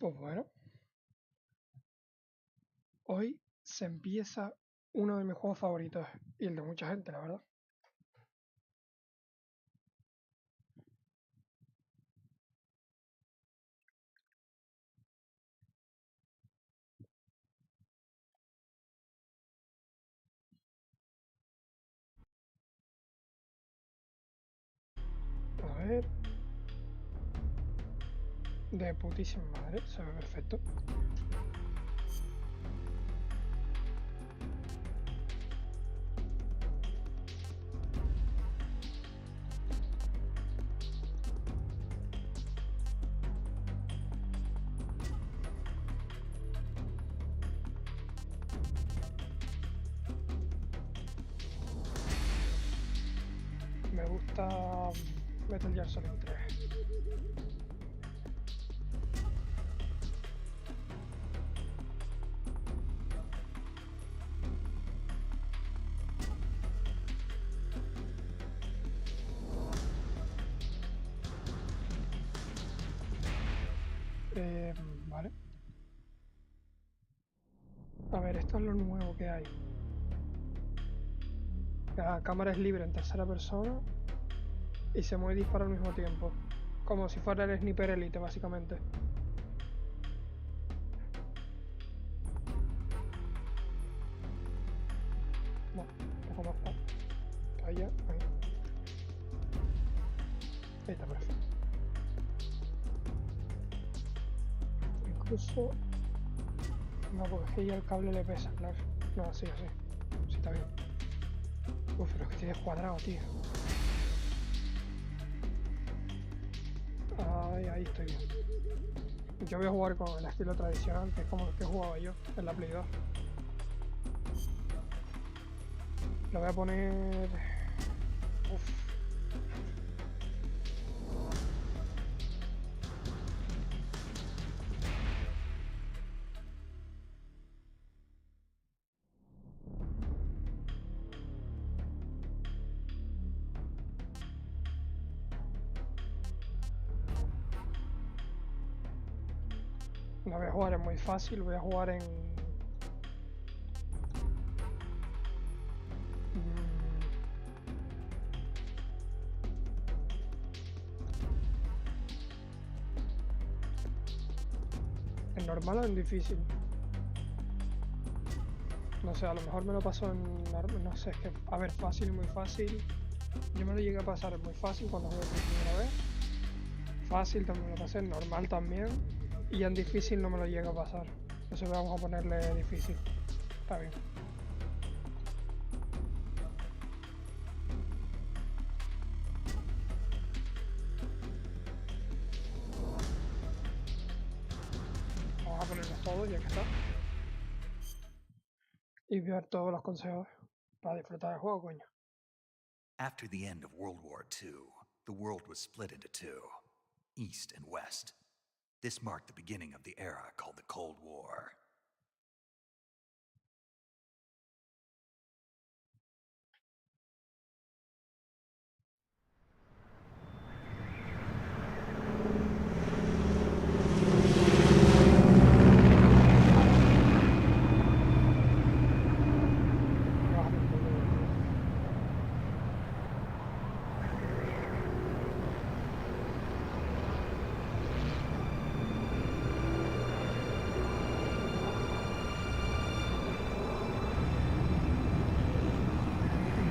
Pues bueno, hoy se empieza uno de mis juegos favoritos y el de mucha gente, la verdad. A ver. De putísima madre, se ve perfecto. Me gusta Metal Gear Solid 3. Vale. A ver, esto es lo nuevo que hay. La cámara es libre en tercera persona y se mueve y dispara al mismo tiempo. Como si fuera el Sniper Elite, básicamente. No, un poco más para allá, ahí. Ahí está, perfecto. Incluso... No, porque es que ya el cable le pesa, claro. No, así. Sí, está bien. Uf, pero es que tiene cuadrado, tío. Ahí estoy bien. Yo voy a jugar con el estilo tradicional, que es como el que jugaba yo en la Play 2. Lo voy a poner... Uf. No voy a jugar en muy fácil, voy a jugar en... ¿En normal o en difícil? No sé, a lo mejor me lo paso en... No sé, es que... A ver, fácil y muy fácil. Yo me lo llegué a pasar en muy fácil cuando jugué por primera vez. Fácil también me lo pasé, en normal también. Y en difícil no me lo llega a pasar. Entonces vamos a ponerle difícil. Está bien. Vamos a ponerlos todos ya que está. Y ver todos los consejos para disfrutar del juego, coño. After the end of World War II, the world was split into two, East and West. This marked the beginning of the era called the Cold War.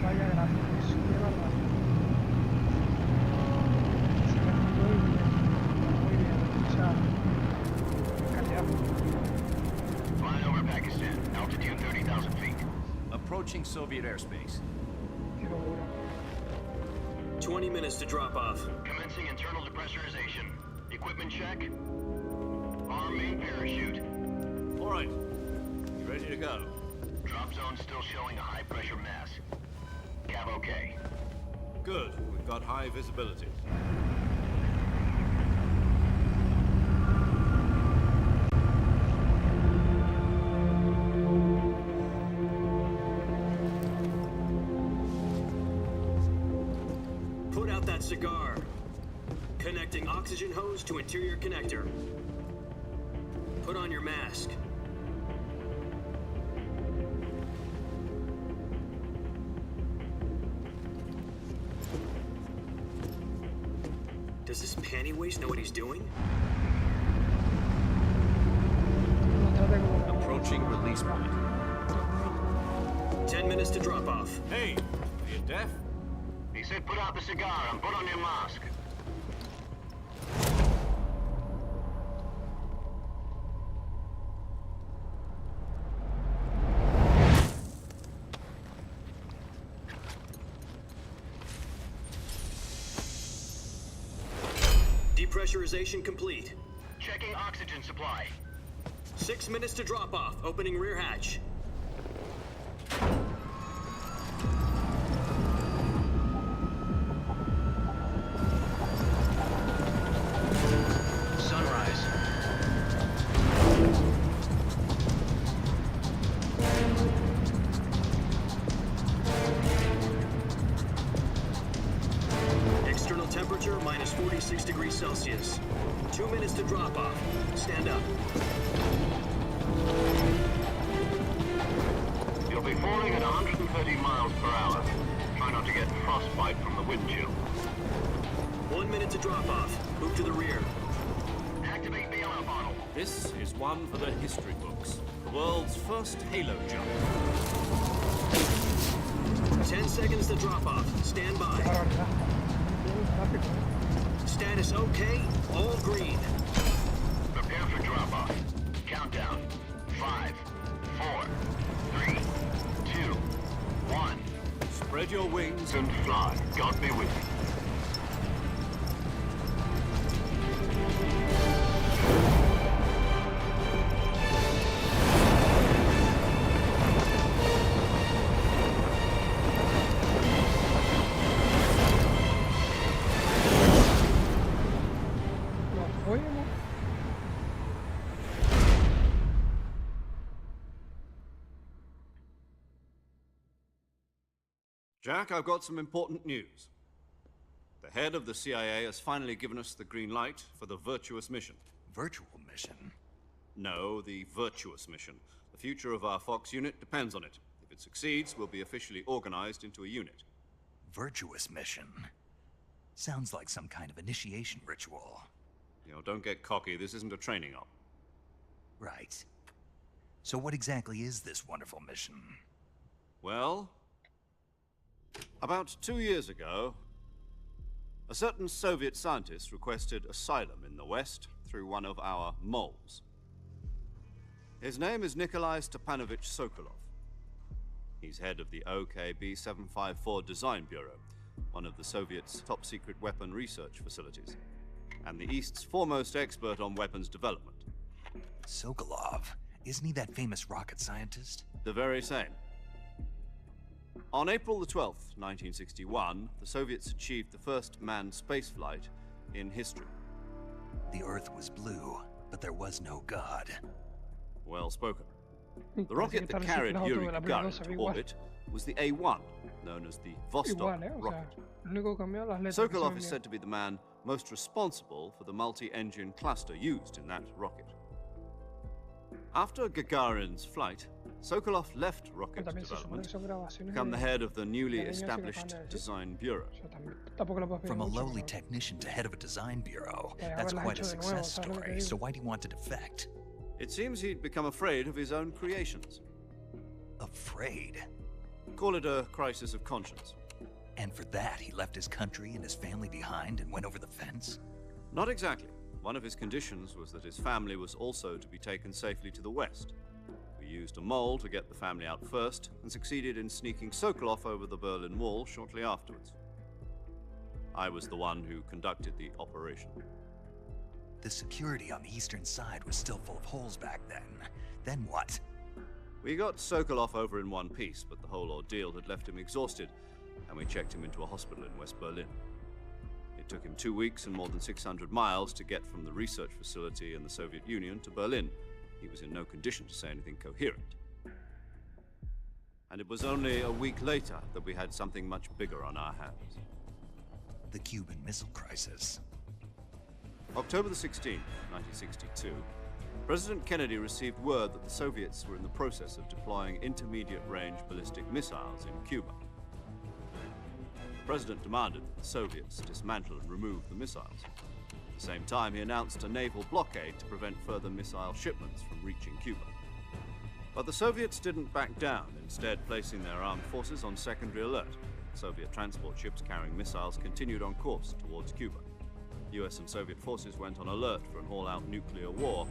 Vaya gráficos, qué barbaridad. Se ve muy bien, o sea, calidad. Flying over Pakistan, altitude 30,000 feet. Approaching Soviet airspace. Qué locura. 20 minutes to drop off. Commencing internal depressurization. Equipment check. Arm main parachute. All right. You ready to go? Drop zone still showing a high pressure mass. Cav okay. Good. We've got high visibility. Put out that cigar. Connecting oxygen hose to interior connector. Put on your mask. Does this panty waste know what he's doing? No trate como que Approaching release point. 10 minutes to drop off. Hey, are you deaf? He said put out the cigar and put on your mask. Depressurization complete. Checking oxygen supply. 6 minutes to drop off. Opening rear hatch. Sunrise. External temperature minus 46 degrees Celsius. 2 minutes to drop off. Stand up. You'll be falling at 130 miles per hour. Try not to get frostbite from the wind chill. 1 minute to drop off. Move to the rear. Activate the yellow bottle. This is one for the history books. The world's first halo jump. 10 seconds to drop off. Stand by. barbaridad. Bien rápido, Status okay. All green. Prepare for drop-off. Countdown. 5, 4, 3, 2, 1. Spread your wings And fly. God be with you. Nos fuimos. Jack, I've got some important news. The head of the CIA has finally given us the green light for the virtuous mission. Virtual mission? No, the virtuous mission. The future of our Fox unit depends on it. If it succeeds, we'll be officially organized into a unit. Virtuous mission? Sounds like some kind of initiation ritual. You know, don't get cocky. This isn't a training op. Right. So what exactly is this wonderful mission? Well, about 2 years ago, a certain Soviet scientist requested asylum in the West through one of our moles. His name is Nikolai Stepanovich Sokolov. He's head of the OKB 754 Design Bureau, one of the Soviets' top-secret weapon research facilities, and the East's foremost expert on weapons development. Sokolov? Isn't he that famous rocket scientist? The very same. On April the 12th, 1961, the Soviets achieved the first manned spaceflight in history. The Earth was blue, but there was no God. Well spoken. The Parece rocket que that está carried reciclado Yuri todo de la primera Gagarin dos, to igual. orbit was the A-1, known as the Vostok Igual, o sea, rocket. lo único que cambió las letras. que se Sokolov ven is bien. said to be the man most responsible for the multi-engine cluster used in that rocket. After Gagarin's flight, Sokolov left Pero rocket también se supone development que son grabaciones to become the de- head of the newly de niños y que established acaban de decir. Design Bureau. O sea, tampoco lo puedes pedir From a mucho, lowly pero- technician to head of a design bureau, Podría that's haberlas quite a hecho de nuevo, success ¿sabes lo que te story. digo? So why do you want to defect? It seems he'd become afraid of his own creations. Afraid? Call it a crisis of conscience. And for that, he left his country and his family behind and went over the fence? Not exactly. One of his conditions was that his family was also to be taken safely to the west. We used a mole to get the family out first and succeeded in sneaking Sokolov over the Berlin Wall shortly afterwards. I was the one who conducted the operation. The security on the eastern side was still full of holes back then. Then what? We got Sokolov over in one piece, but the whole ordeal had left him exhausted, and we checked him into a hospital in West Berlin. It took him 2 weeks and more than 600 miles to get from the research facility in the Soviet Union to Berlin. He was in no condition to say anything coherent. And it was only a week later that we had something much bigger on our hands. The Cuban Missile Crisis. October the 16th, 1962, President Kennedy received word that the Soviets were in the process of deploying intermediate-range ballistic missiles in Cuba. The president demanded that the Soviets dismantle and remove the missiles. At the same time, he announced a naval blockade to prevent further missile shipments from reaching Cuba. But the Soviets didn't back down, instead placing their armed forces on secondary alert. Soviet transport ships carrying missiles continued on course towards Cuba. US and Soviet forces went on alert for an all-out nuclear war.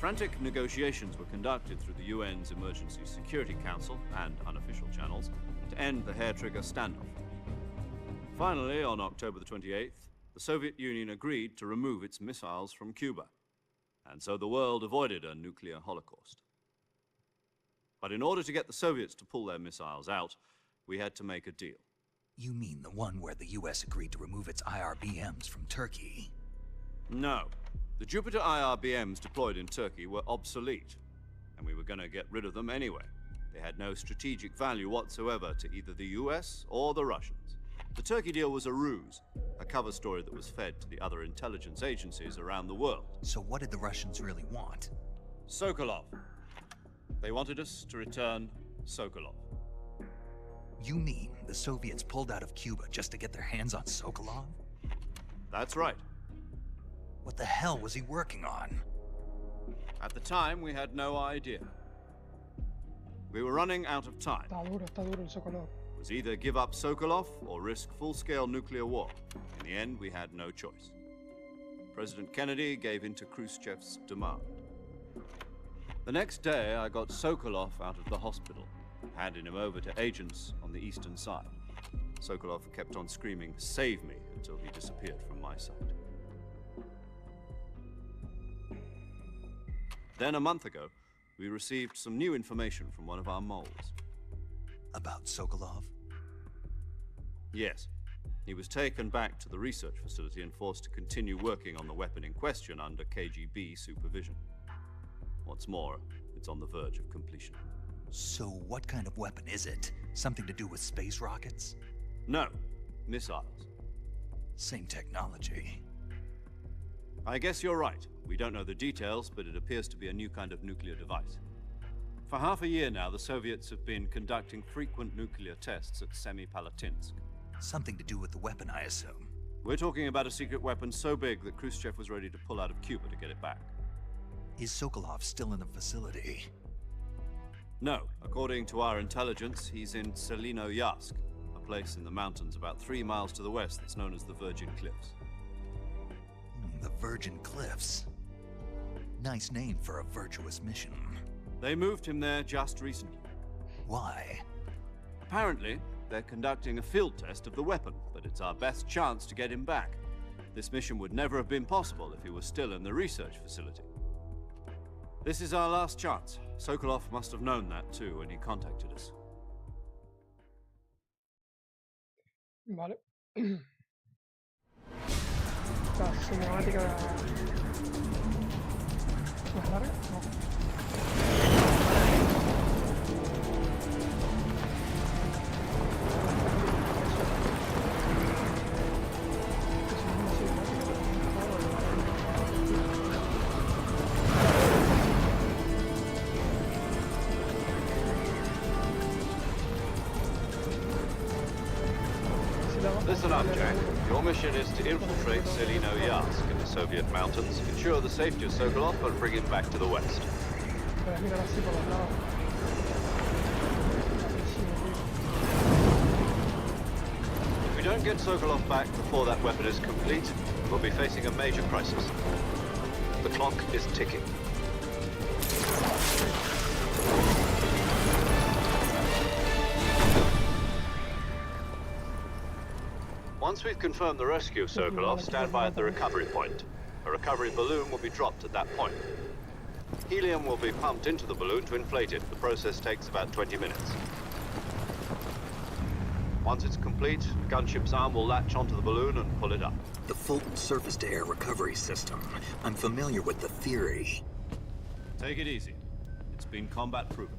Frantic negotiations were conducted through the UN's Emergency Security Council and unofficial channels to end the hair-trigger standoff. Finally, on October the 28th, the Soviet Union agreed to remove its missiles from Cuba, and so the world avoided a nuclear holocaust. But in order to get the Soviets to pull their missiles out, we had to make a deal. You mean the one where the US agreed to remove its IRBMs from Turkey? No. The Jupiter IRBMs deployed in Turkey were obsolete, and we were going to get rid of them anyway. They had no strategic value whatsoever to either the US or the Russians. The Turkey deal was a ruse, a cover story that was fed to the other intelligence agencies around the world. So what did the Russians really want? Sokolov. They wanted us to return Sokolov. You mean the Soviets pulled out of Cuba just to get their hands on Sokolov? That's right. What the hell was he working on? At the time, we had no idea. We were running out of time. Está duro el Sokolov. It was either give up Sokolov or risk full-scale nuclear war. In the end, we had no choice. President Kennedy gave in to Khrushchev's demand. The next day, I got Sokolov out of the hospital, handing him over to agents on the eastern side. Sokolov kept on screaming, "Save me," until he disappeared from my sight. Then, a month ago, we received some new information from one of our moles. About Sokolov? Yes. He was taken back to the research facility and forced to continue working on the weapon in question under KGB supervision. What's more, it's on the verge of completion. So what kind of weapon is it? Something to do with space rockets? No, missiles. Same technology. I guess you're right. We don't know the details, but it appears to be a new kind of nuclear device. For half a year now, the Soviets have been conducting frequent nuclear tests at Semipalatinsk. Something to do with the weapon, I assume. We're talking about a secret weapon so big that Khrushchev was ready to pull out of Cuba to get it back. Is Sokolov still in the facility? No. According to our intelligence, he's in Selino-Yarsk, a place in the mountains about 3 miles to the west that's known as the Virgin Cliffs. The Virgin Cliffs. Nice name for a virtuous mission. They moved him there just recently. Why? Apparently, they're conducting a field test of the weapon, but it's our best chance to get him back. This mission would never have been possible if he was still in the research facility. This is our last chance. Sokolov must have known that too when he contacted us. Vale. La cinemática ¿más larga? No. Listen up, Jack. Your mission is to infiltrate Selino-Yarsk in the Soviet mountains, ensure the safety of Sokolov, and bring him back to the west. Puedes mirar así por los lados. If we don't get Sokolov back before that weapon is complete, we'll be facing a major crisis. The clock is ticking. Once we've confirmed the rescue of Sokolov, stand by at the recovery point. A recovery balloon will be dropped at that point. Helium will be pumped into the balloon to inflate it. The process takes about 20 minutes. Once it's complete, the gunship's arm will latch onto the balloon and pull it up. The Fulton surface-to-air recovery system. I'm familiar with the theory. Take it easy. It's been combat-proven.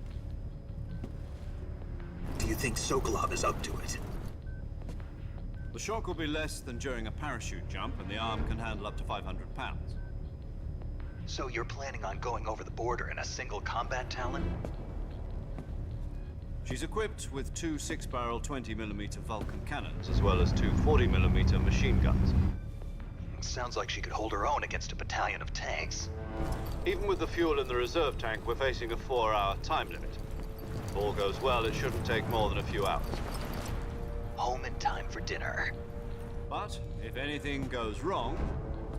Do you think Sokolov is up to it? The shock will be less than during a parachute jump, and the arm can handle up to 500 pounds. So you're planning on going over the border in a single combat Talon? She's equipped with two 6-barrel 20mm Vulcan cannons, as well as two 40mm machine guns. Sounds like she could hold her own against a battalion of tanks. Even with the fuel in the reserve tank, we're facing a 4-hour time limit. If all goes well, it shouldn't take more than a few hours. Home in time for dinner. but if anything goes wrong,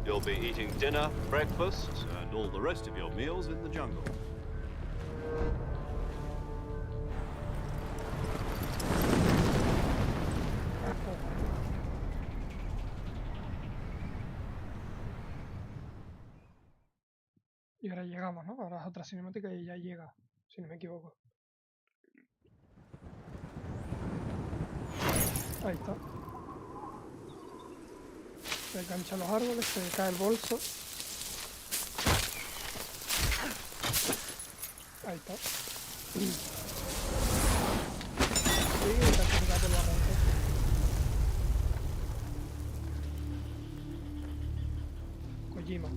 You'll be eating dinner, breakfast, and all the rest of your meals in the jungle. Y ahora llegamos, ¿no? Ahora es otra cinemática y ya llega, si no me equivoco. Ahí está. Se enganchan los árboles, se cae el bolso. Ahí está. Y el tanque se cae por la arranque. Kojima.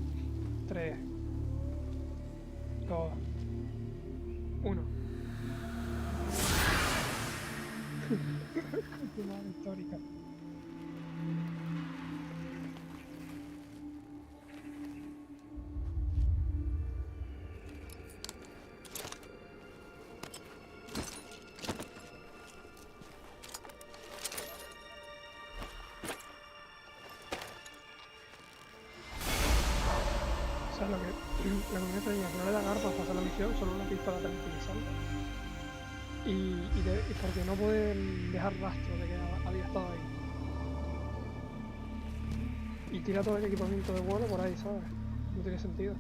3, 2, 1. Continuada histórica. O sea, lo que me extraña es que no le dan armas para hacer la misión, solo una pistola tranquilizante. Y porque no pueden dejar rastro de que había estado ahí. Y tira todo el equipamiento de vuelo por ahí, ¿sabes? No tiene sentido.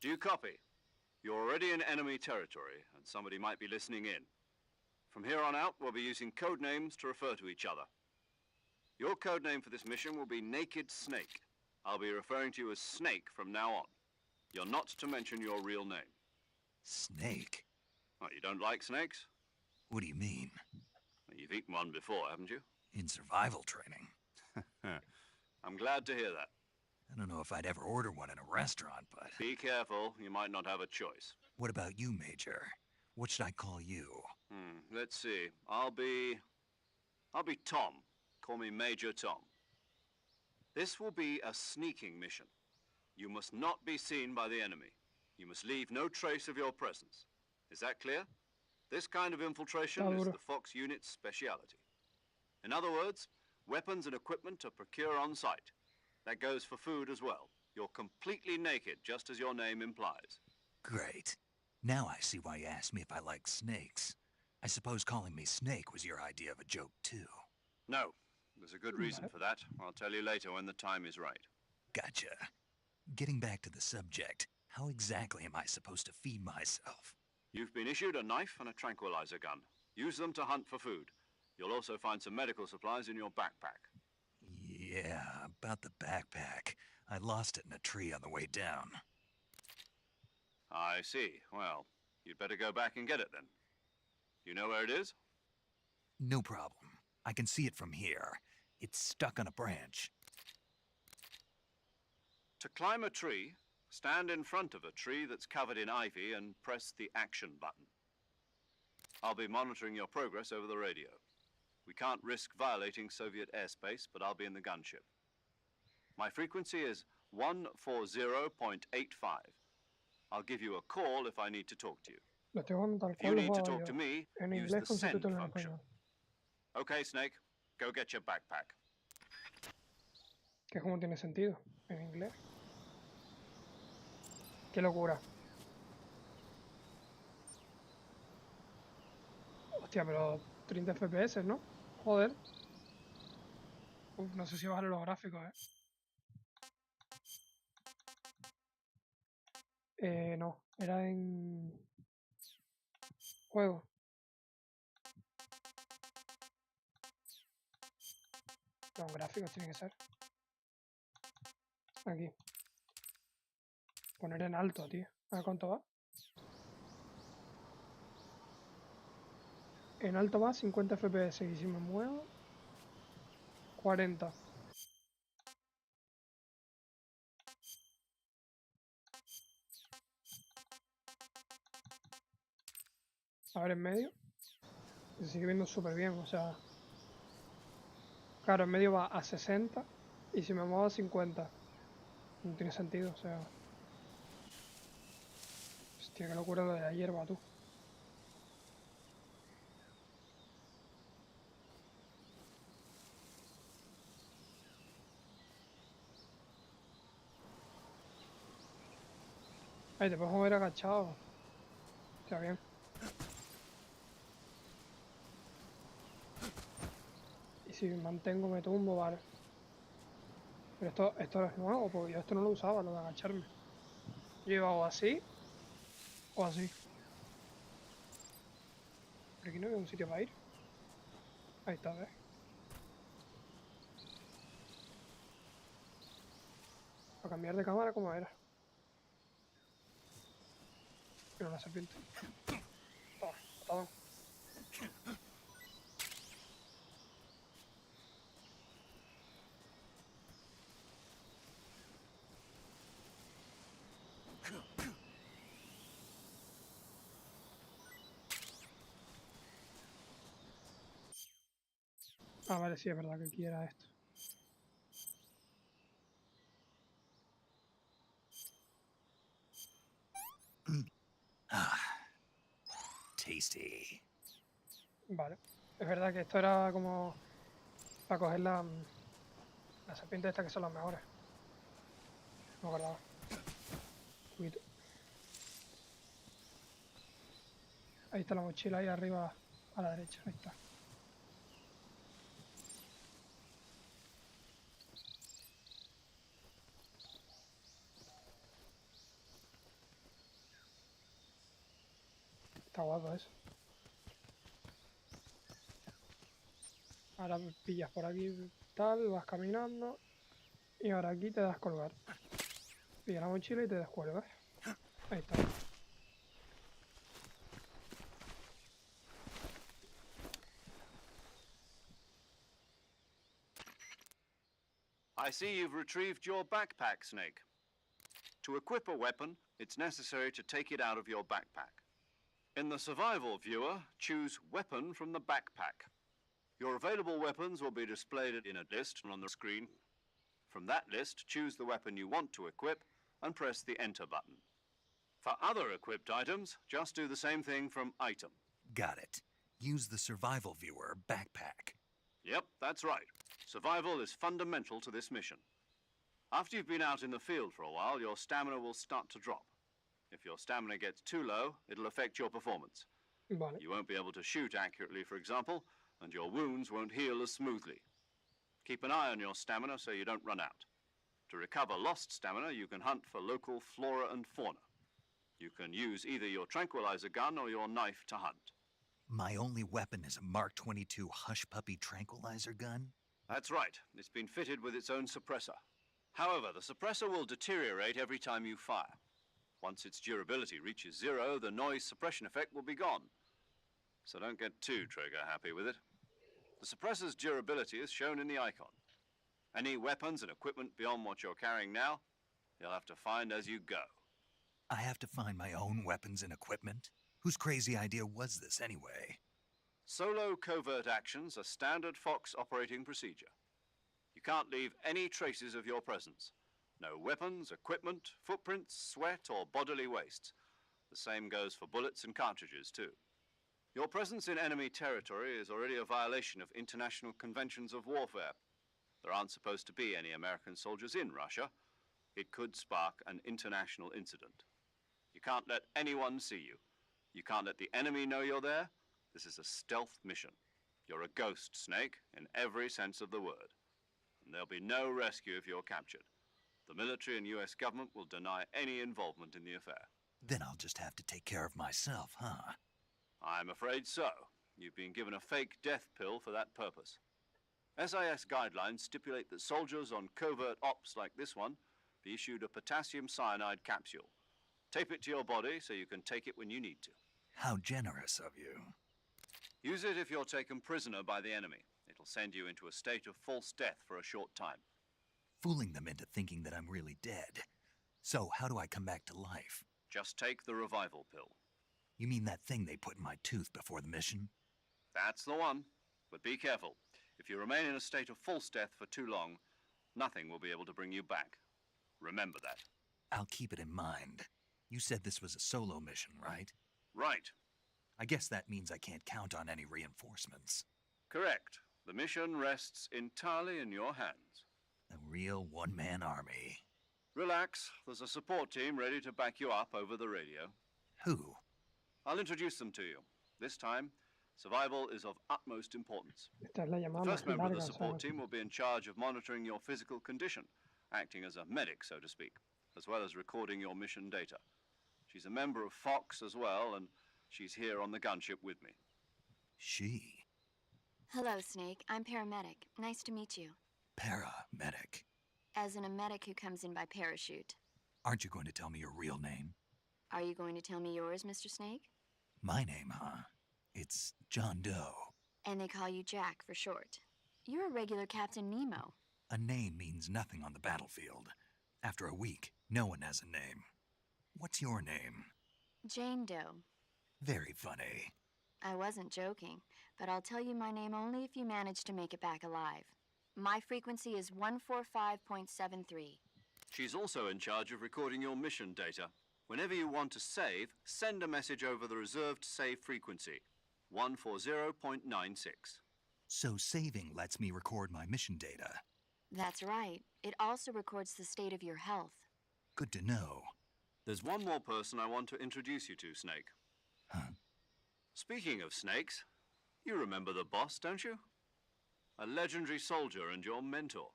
Do you copy? You're already in enemy territory, and somebody might be listening in. From here on out, we'll be using code names to refer to each other. Your code name for this mission will be Naked Snake. I'll be referring to you as Snake from now on. You're not to mention your real name. Snake? What, you don't like snakes? What do you mean? You've eaten one before, haven't you? In survival training? I'm glad to hear that. I don't know if I'd ever order one in a restaurant, but... Be careful, you might not have a choice. What about you, Major? What should I call you? Let's see. I'll be Tom. Call me Major Tom. This will be a sneaking mission. You must not be seen by the enemy. You must leave no trace of your presence. Is that clear? This kind of infiltration is the Fox unit's speciality. In other words, weapons and equipment are procured on site. That goes for food as well. You're completely naked, just as your name implies. Great. Now I see why you asked me if I like snakes. I suppose calling me Snake was your idea of a joke, too. No. There's a good reason for that. I'll tell you later when the time is right. Gotcha. Getting back to the subject, how exactly am I supposed to feed myself? You've been issued a knife and a tranquilizer gun. Use them to hunt for food. You'll also find some medical supplies in your backpack. Yeah, about the backpack. I lost it in a tree on the way down. I see. Well, you'd better go back and get it then. You know where it is? No problem. I can see it from here. It's stuck on a branch. To climb a tree, stand in front of a tree that's covered in ivy and press the action button. I'll be monitoring your progress over the radio. We can't risk violating Soviet airspace, but I'll be in the gunship. My frequency is 140.85. I'll give you a call if I need to talk to you. If you need to talk to me, use the send function. Okay, Snake, go get your backpack. Que como tiene sentido en inglés. Qué locura. Hostia, pero 30 FPS, ¿no? Joder. No sé si bajaré los gráficos, no, era en juego. No, gráficos tiene que ser. Aquí. Poner en alto, tío. A ver cuánto va. En alto va 50 FPS y si me muevo 40. A ver, en medio. Se sigue viendo súper bien, o sea... Claro, en medio va a 60 y si me muevo a 50. No tiene sentido, o sea... Hostia, qué locura lo de ayer, va tú. Ay, te puedes mover agachado. Está bien. Y si mantengo me tumbo, vale. Pero esto es nuevo, porque yo esto no lo usaba, lo de agacharme. Yo iba o así, o así. Pero aquí no hay un sitio para ir. Ahí está, ¿ves? Para cambiar de cámara como era. Pero una serpiente. Toma, patadón. Ah, vale, sí, es verdad que aquí era esto. Ah, tasty. Vale. Es verdad que esto era como para coger la serpiente esta que son las mejores. No me acordaba. Un poquito. Ahí está la mochila, ahí arriba a la derecha. Ahí está. Está guapo eso. Ahora pillas por aquí tal, vas caminando. Y ahora aquí te das colgar. Pilla la mochila y te descuelgas. Ahí está. I see you've retrieved your backpack, Snake. To equip a weapon, it's necessary to take it out of your backpack. In the survival viewer, choose Weapon from the backpack. Your available weapons will be displayed in a list on the screen. From that list, choose the weapon you want to equip and press the Enter button. For other equipped items, just do the same thing from Item. Got it. Use the survival viewer backpack. Yep, that's right. Survival is fundamental to this mission. After you've been out in the field for a while, your stamina will start to drop. If your stamina gets too low, it'll affect your performance. Vale. You won't be able to shoot accurately, for example, and your wounds won't heal as smoothly. Keep an eye on your stamina so you don't run out. To recover lost stamina, you can hunt for local flora and fauna. You can use either your tranquilizer gun or your knife to hunt. My only weapon is a Mark 22 Hush Puppy tranquilizer gun? That's right. It's been fitted with its own suppressor. However, the suppressor will deteriorate every time you fire. Once its durability reaches 0, the noise suppression effect will be gone. So don't get too trigger-happy with it. The suppressor's durability is shown in the icon. Any weapons and equipment beyond what you're carrying now, you'll have to find as you go. I have to find my own weapons and equipment? Whose crazy idea was this anyway? Solo covert actions are standard Fox operating procedure. You can't leave any traces of your presence. No weapons, equipment, footprints, sweat, or bodily waste. The same goes for bullets and cartridges, too. Your presence in enemy territory is already a violation of international conventions of warfare. There aren't supposed to be any American soldiers in Russia. It could spark an international incident. You can't let anyone see you. You can't let the enemy know you're there. This is a stealth mission. You're a ghost, Snake, in every sense of the word. And there'll be no rescue if you're captured. The military and US government will deny any involvement in the affair. Then I'll just have to take care of myself, huh? I'm afraid so. You've been given a fake death pill for that purpose. SIS guidelines stipulate that soldiers on covert ops like this one be issued a potassium cyanide capsule. Tape it to your body so you can take it when you need to. How generous of you. Use it if you're taken prisoner by the enemy. It'll send you into a state of false death for a short time. Fooling them into thinking that I'm really dead. So, how do I come back to life? Just take the revival pill. You mean that thing they put in my tooth before the mission? That's the one. But be careful. If you remain in a state of false death for too long, nothing will be able to bring you back. Remember that. I'll keep it in mind. You said this was a solo mission, right? Right. I guess that means I can't count on any reinforcements. Correct. The mission rests entirely in your hands. A real one-man army. Relax. There's a support team ready to back you up over the radio. Who? I'll introduce them to you. This time, survival is of utmost importance. Esta es la The llamada first más member of the larga, support ¿sabes? team will be in charge of monitoring your physical condition, acting as a medic, so to speak, as well as recording your mission data. She's a member of Fox as well, and she's here on the gunship with me. She. Hello, Snake. I'm paramedic. Nice to meet you. Paramedic. As in a medic who comes in by parachute. Aren't you going to tell me your real name? Are you going to tell me yours, Mr. Snake? My name, huh? It's John Doe. And they call you Jack for short. You're a regular Captain Nemo. A name means nothing on the battlefield. After a week, no one has a name. What's your name? Jane Doe. Very funny. I wasn't joking, but I'll tell you my name only if you manage to make it back alive. My frequency is 145.73. She's also in charge of recording your mission data. Whenever you want to save, send a message over the reserved save frequency, 140.96. So saving lets me record my mission data. That's right. It also records the state of your health. Good to know. There's one more person I want to introduce you to, Snake. Huh? Speaking of snakes, you remember the boss, don't you? A legendary soldier and your mentor.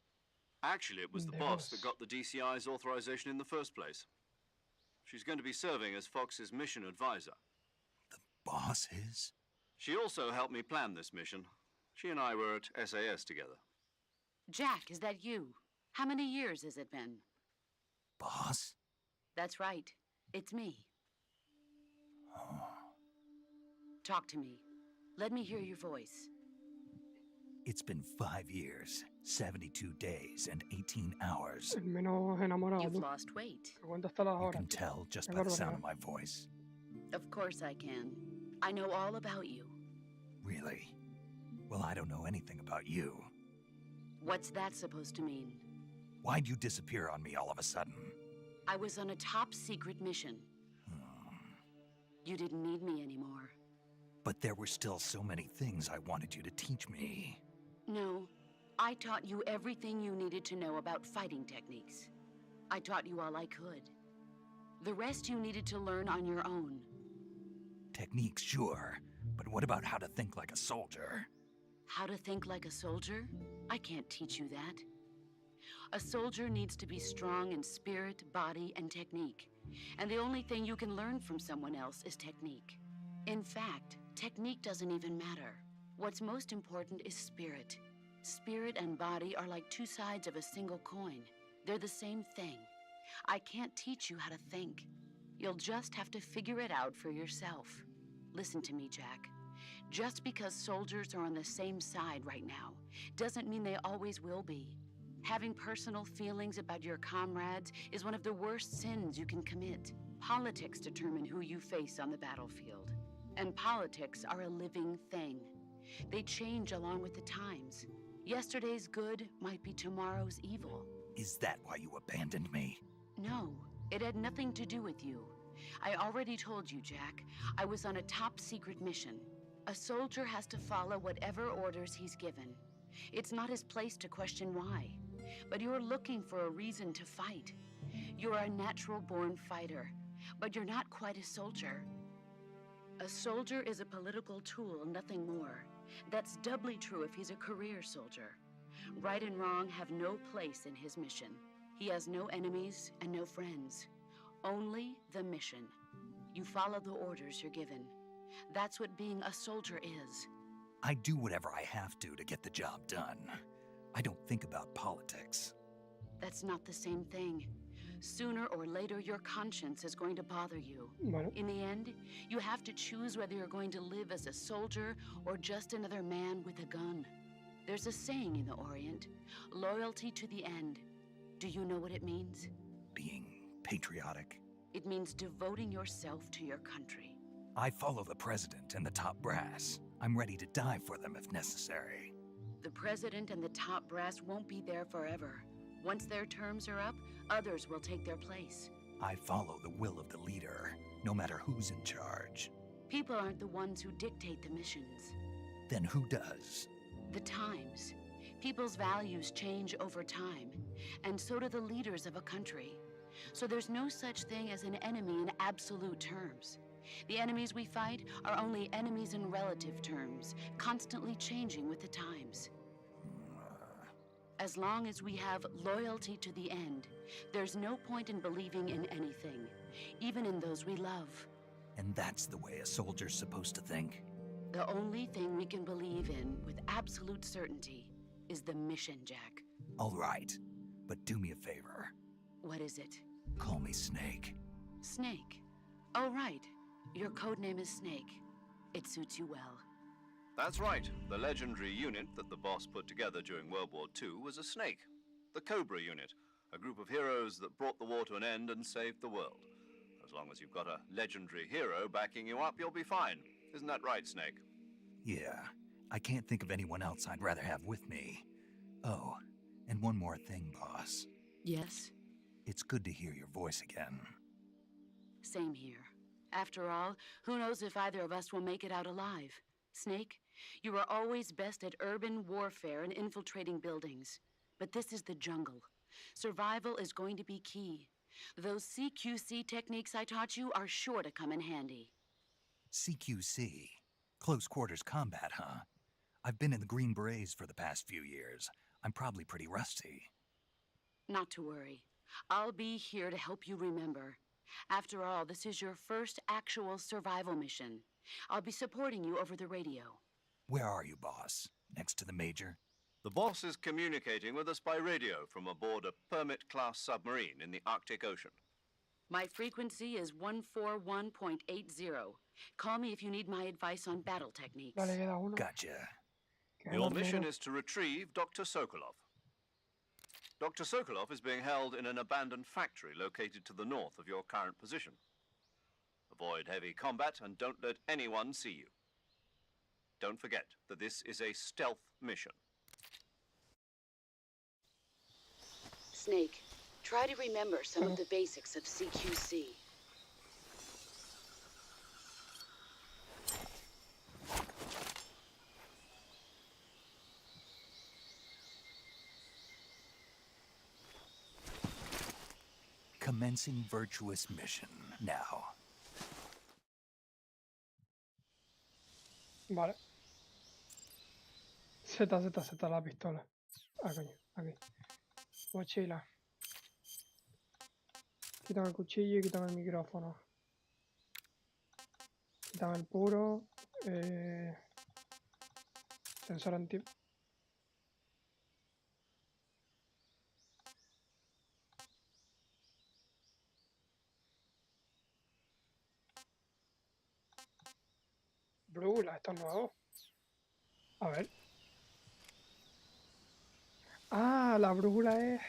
Actually, it was the boss that got the DCI's authorization in the first place. She's going to be serving as Fox's mission advisor. The boss is? She also helped me plan this mission. She and I were at SAS together. Jack, is that you? How many years has it been? Boss? That's right. It's me. Oh. Talk to me. Let me hear your voice. It's been 5 years, 72 days, and 18 hours. El menos enamorado. You've lost weight. ¿Cuánto está las You horas? can tell just Qué by the sound barbaridad. of my voice. Of course I can. I know all about you. Really? Well, I don't know anything about you. What's that supposed to mean? Why'd you disappear on me all of a sudden? I was on a top secret mission. You didn't need me anymore. But there were still so many things I wanted you to teach me. No, I taught you everything you needed to know about fighting techniques. I taught you all I could. The rest you needed to learn on your own. Techniques, sure. But what about how to think like a soldier? How to think like a soldier? I can't teach you that. A soldier needs to be strong in spirit, body, and technique. And the only thing you can learn from someone else is technique. In fact, technique doesn't even matter. What's most important is spirit. Spirit and body are like two sides of a single coin. They're the same thing. I can't teach you how to think. You'll just have to figure it out for yourself. Listen to me, Jack. Just because soldiers are on the same side right now doesn't mean they always will be. Having personal feelings about your comrades is one of the worst sins you can commit. Politics determine who you face on the battlefield. And politics are a living thing. They change along with the times. Yesterday's good might be tomorrow's evil. Is that why you abandoned me? No, it had nothing to do with you. I already told you, Jack. I was on a top secret mission. A soldier has to follow whatever orders he's given. It's not his place to question why. But you're looking for a reason to fight. You're a natural-born fighter, but you're not quite a soldier. A soldier is a political tool, nothing more. That's doubly true if he's a career soldier. Right and wrong have no place in his mission. He has no enemies and no friends. Only the mission. You follow the orders you're given. That's what being a soldier is. I do whatever I have to get the job done. I don't think about politics. That's not the same thing. Sooner or later, your conscience is going to bother you. Bueno, In the end, you have to choose whether you're going to live as a soldier or just another man with a gun. There's a saying in the Orient, loyalty to the end. Do you know what it means? Being patriotic. It means devoting yourself to your country. I follow the president and the top brass. I'm ready to die for them if necessary. The president and the top brass won't be there forever. Once their terms are up, others will take their place. I follow the will of the leader, no matter who's in charge. People aren't the ones who dictate the missions. Then who does? The times. People's values change over time, and so do the leaders of a country. So there's no such thing as an enemy in absolute terms. The enemies we fight are only enemies in relative terms, constantly changing with the times. As long as we have loyalty to the end, there's no point in believing in anything, even in those we love. And that's the way a soldier's supposed to think? The only thing we can believe in with absolute certainty is the mission, Jack. All right, but do me a favor. What is it? Call me Snake. Snake. Oh, right. Your codename is Snake. It suits you well. That's right. The legendary unit that the boss put together during World War II was a snake. The Cobra unit, a group of heroes that brought the war to an end and saved the world. As long as you've got a legendary hero backing you up, you'll be fine. Isn't that right, Snake? Yeah, I can't think of anyone else I'd rather have with me. Oh, and one more thing, boss. Yes? It's good to hear your voice again. Same here. After all, who knows if either of us will make it out alive? Snake, you are always best at urban warfare and infiltrating buildings. But this is the jungle. Survival is going to be key. Those CQC techniques I taught you are sure to come in handy. CQC? Close quarters combat, huh? I've been in the Green Berets for the past few years. I'm probably pretty rusty. Not to worry. I'll be here to help you remember. After all, this is your first actual survival mission. I'll be supporting you over the radio. Where are you, boss? Next to the Major? The boss is communicating with us by radio from aboard a Permit-class submarine in the Arctic Ocean. My frequency is 141.80. Call me if you need my advice on battle techniques. vale, queda uno. Gotcha. Queda Your el mission armero. is to retrieve Dr. Sokolov. Dr. Sokolov is being held in an abandoned factory located to the north of your current position. Avoid heavy combat and don't let anyone see you. Don't forget that this is a stealth mission. Snake, try to remember some of the basics of CQC. Commencing virtuous mission now. Vale. Z, la pistola. Ah, coño, aquí. Mochila. Quítame el cuchillo y quítame el micrófono. Quítame el puro. Sensor anti... Brújula, esto es nuevo. A ver. Ah, la brújula es...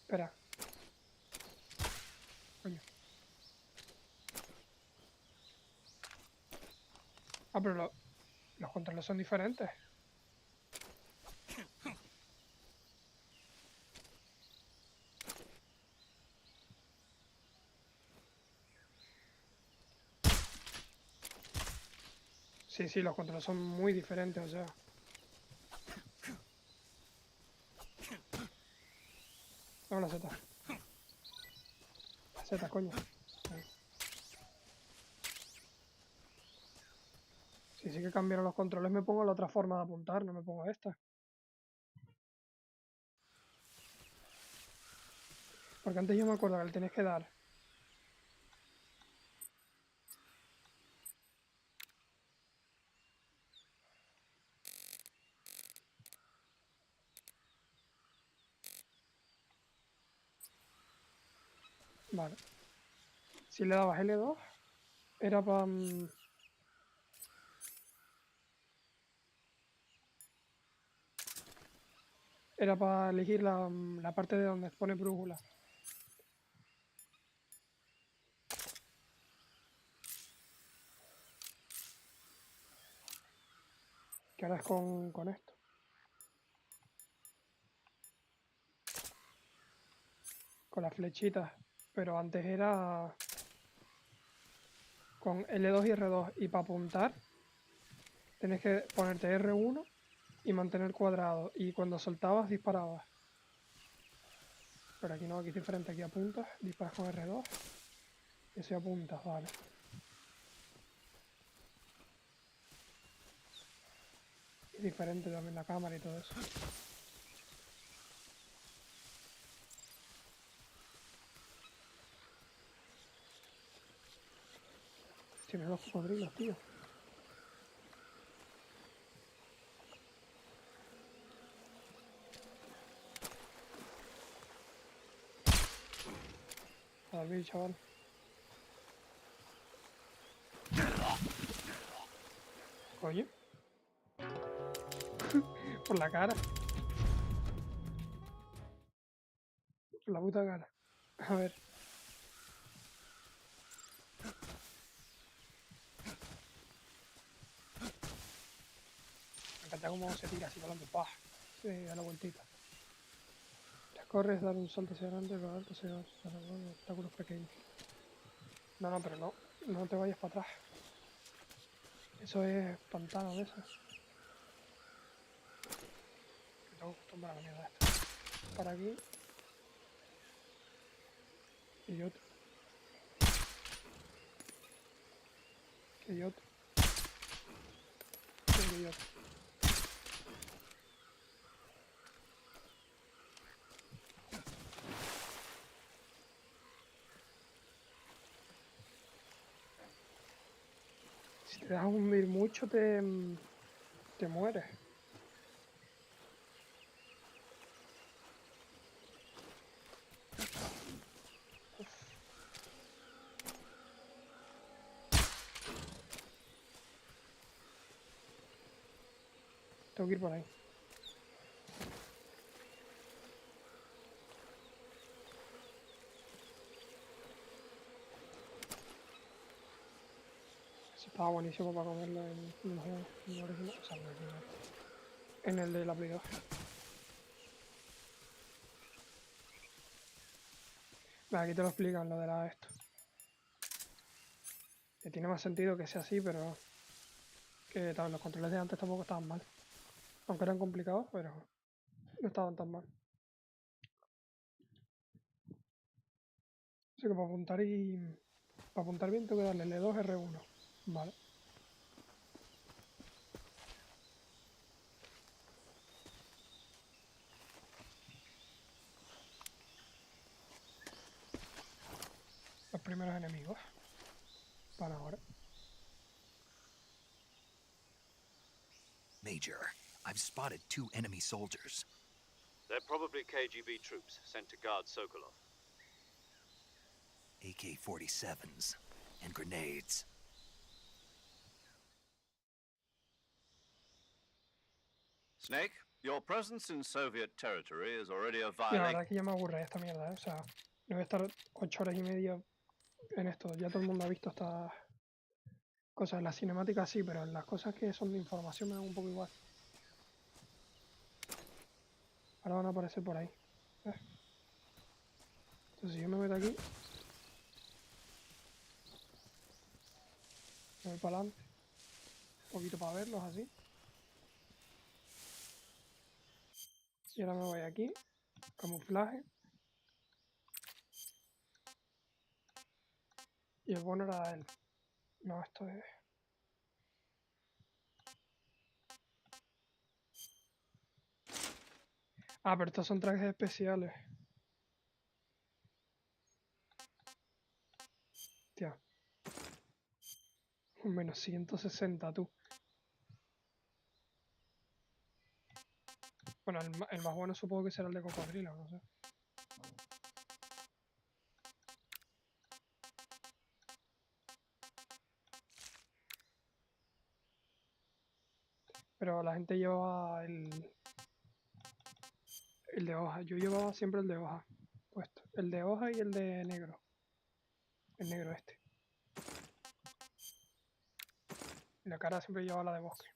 Espera. Coño. Ah, pero los controles son diferentes. Sí, los controles son muy diferentes, o sea. Dame la Z. La Z, coño. Ahí. Si sí que cambiaron los controles, me pongo la otra forma de apuntar, no me pongo esta. Porque antes yo me acuerdo que le tenías que dar. Vale. Si le dabas L2, era para... Era para elegir la parte de donde pone brújula. Que ahora es con esto. Con las flechitas. Pero antes era con L2 y R2. Y para apuntar, tienes que ponerte R1 y mantener cuadrado. Y cuando soltabas, disparabas. Pero aquí no, aquí es diferente. Aquí apuntas, disparas con R2. Y así apuntas, vale. Es diferente también la cámara y todo eso. Tiene los cocodrilos, tío. A dormir, chaval. Oye. Por la cara. Por la puta cara. A ver. Me encanta cómo se tira así volando. ¡Pah! Sí, da la vueltita. Te corres, dar un salto hacia adelante, para alto, hacia obstáculos pequeños. No, no, pero no. No te vayas para atrás. Eso es pantano de esas. Me tengo que acostumbrar a la mierda esta. Para aquí. Y otro. Y otro. Y otro. Si te dejas hundir mucho, te mueres. Tengo que ir por ahí. Eso estaba buenísimo para comerlo en el original. O sea, en el original. En el de la Play 2. Vale, aquí te lo explican lo de esto. Que tiene más sentido que sea así, pero que los controles de antes tampoco estaban mal. Aunque eran complicados, pero no estaban tan mal. Así que para apuntar bien tengo que darle L2, R1. Vale. Los primeros enemigos. Para ahora. Major, I've spotted 2 enemy soldiers. They're probably KGB troops sent to guard Sokolov. AK-47s and grenades. Snake, your presence in Soviet territory is already a Y la violation. verdad que ya me aburre esta mierda, ¿eh? O sea, no voy a estar 8 horas y media en esto. Ya todo el mundo ha visto estas cosas. Las cinemáticas sí, pero las cosas que son de información me dan un poco igual. Ahora van a aparecer por ahí. Entonces si yo me meto aquí, me voy para adelante. Un poquito para verlos así. Y ahora me voy aquí. Camuflaje. Y el bueno era él. No, esto es... Ah, pero estos son trajes especiales. Hostia. Un menos 160, tú. Bueno, el más bueno supongo que será el de cocodrilo, no sé. Pero la gente llevaba el de hoja. Yo llevaba siempre el de hoja puesto. El de hoja y el de negro. El negro este. Y la cara siempre llevaba la de bosque.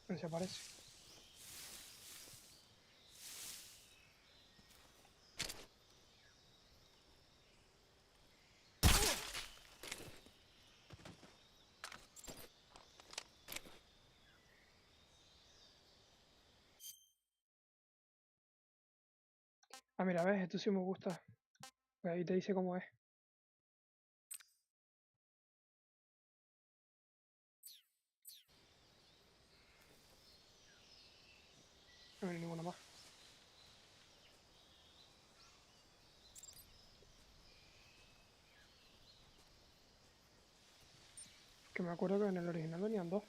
No se parece. Ah, mira, ves, esto sí me gusta. Pues ahí te dice cómo es. No hay ninguna más. Que me acuerdo que en el original venían dos.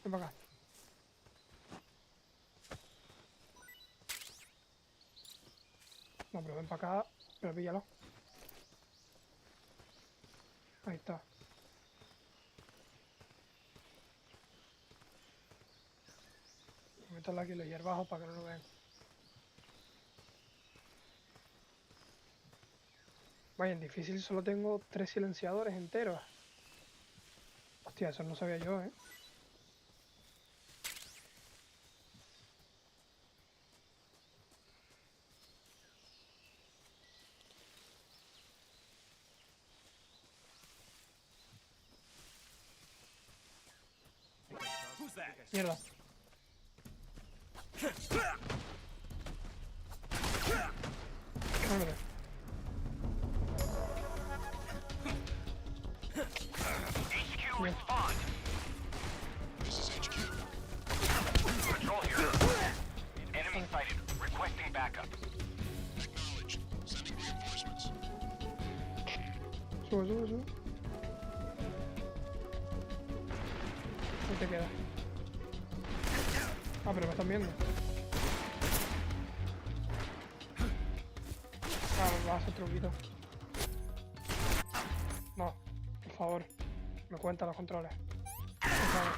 Ven para acá. No, pero ven para acá. Pero píllalo. Ahí está. Mételo aquí los hierbajos para que no lo vean. Vaya, en difícil solo tengo 3 silenciadores enteros. Hostia, eso no sabía yo, ¿eh? Mierda. Hombre. HQ respond. This is HQ. Control here. Enemy sighted. Requesting backup. Acknowledged. Sending reinforcements. Sube, sube, sube. Ahí te queda. Ah, pero me están viendo. Ah, vas a hacer truquito. No, por favor. Me cuentan los controles. Por favor.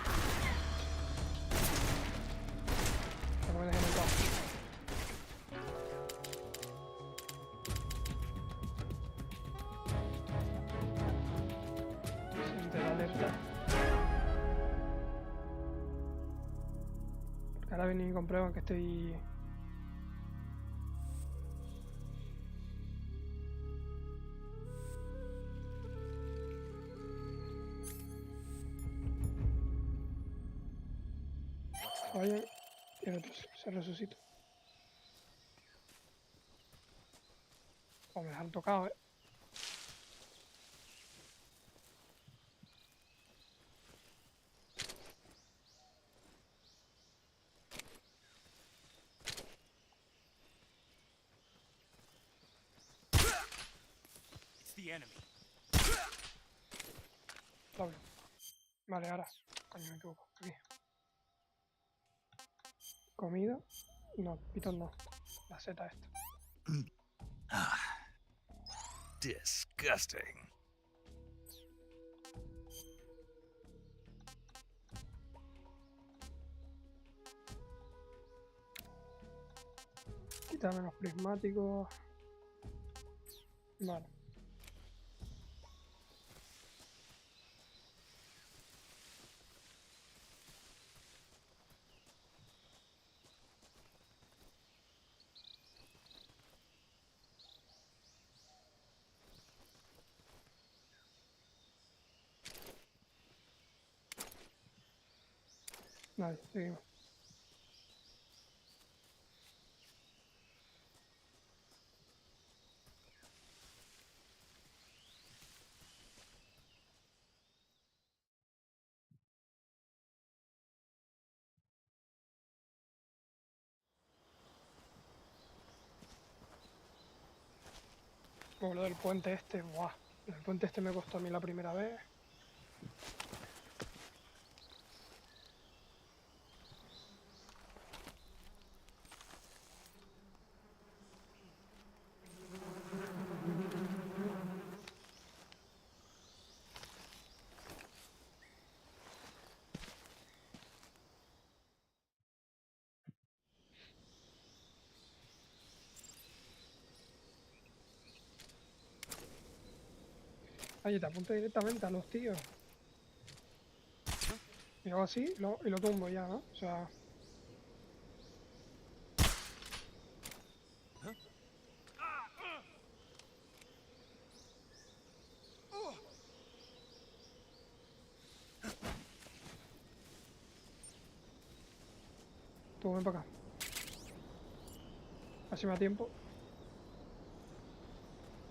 No me dejen en paz. Siente la alerta. Porque ahora vienen y comprueban que estoy... Vayan y el otro se resucita. O me han tocado, It's the enemy. Doble. Vale, ahora. Coño, me equivoco. Aquí. Comida. No, pitón no. La seta esta. Disgusting. Quítame los prismáticos. Vale. Vale, seguimos. Como lo del puente este, buah. El puente este me costó a mí la primera vez. Oye, te apunta directamente a los tíos. Y hago así y lo tumbo ya, ¿no? O sea... Tú ven para acá. Así me da tiempo.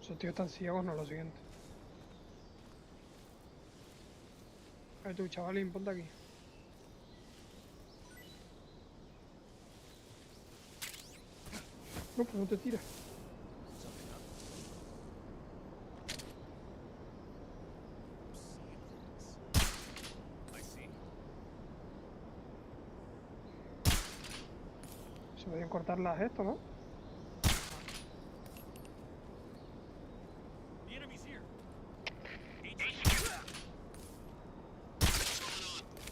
Esos tíos están ciegos, no, lo siguiente. A ver tú, chavalín, ponte aquí. No, pues no te tires. Se podrían cortar las esto, ¿no? The enemy's here.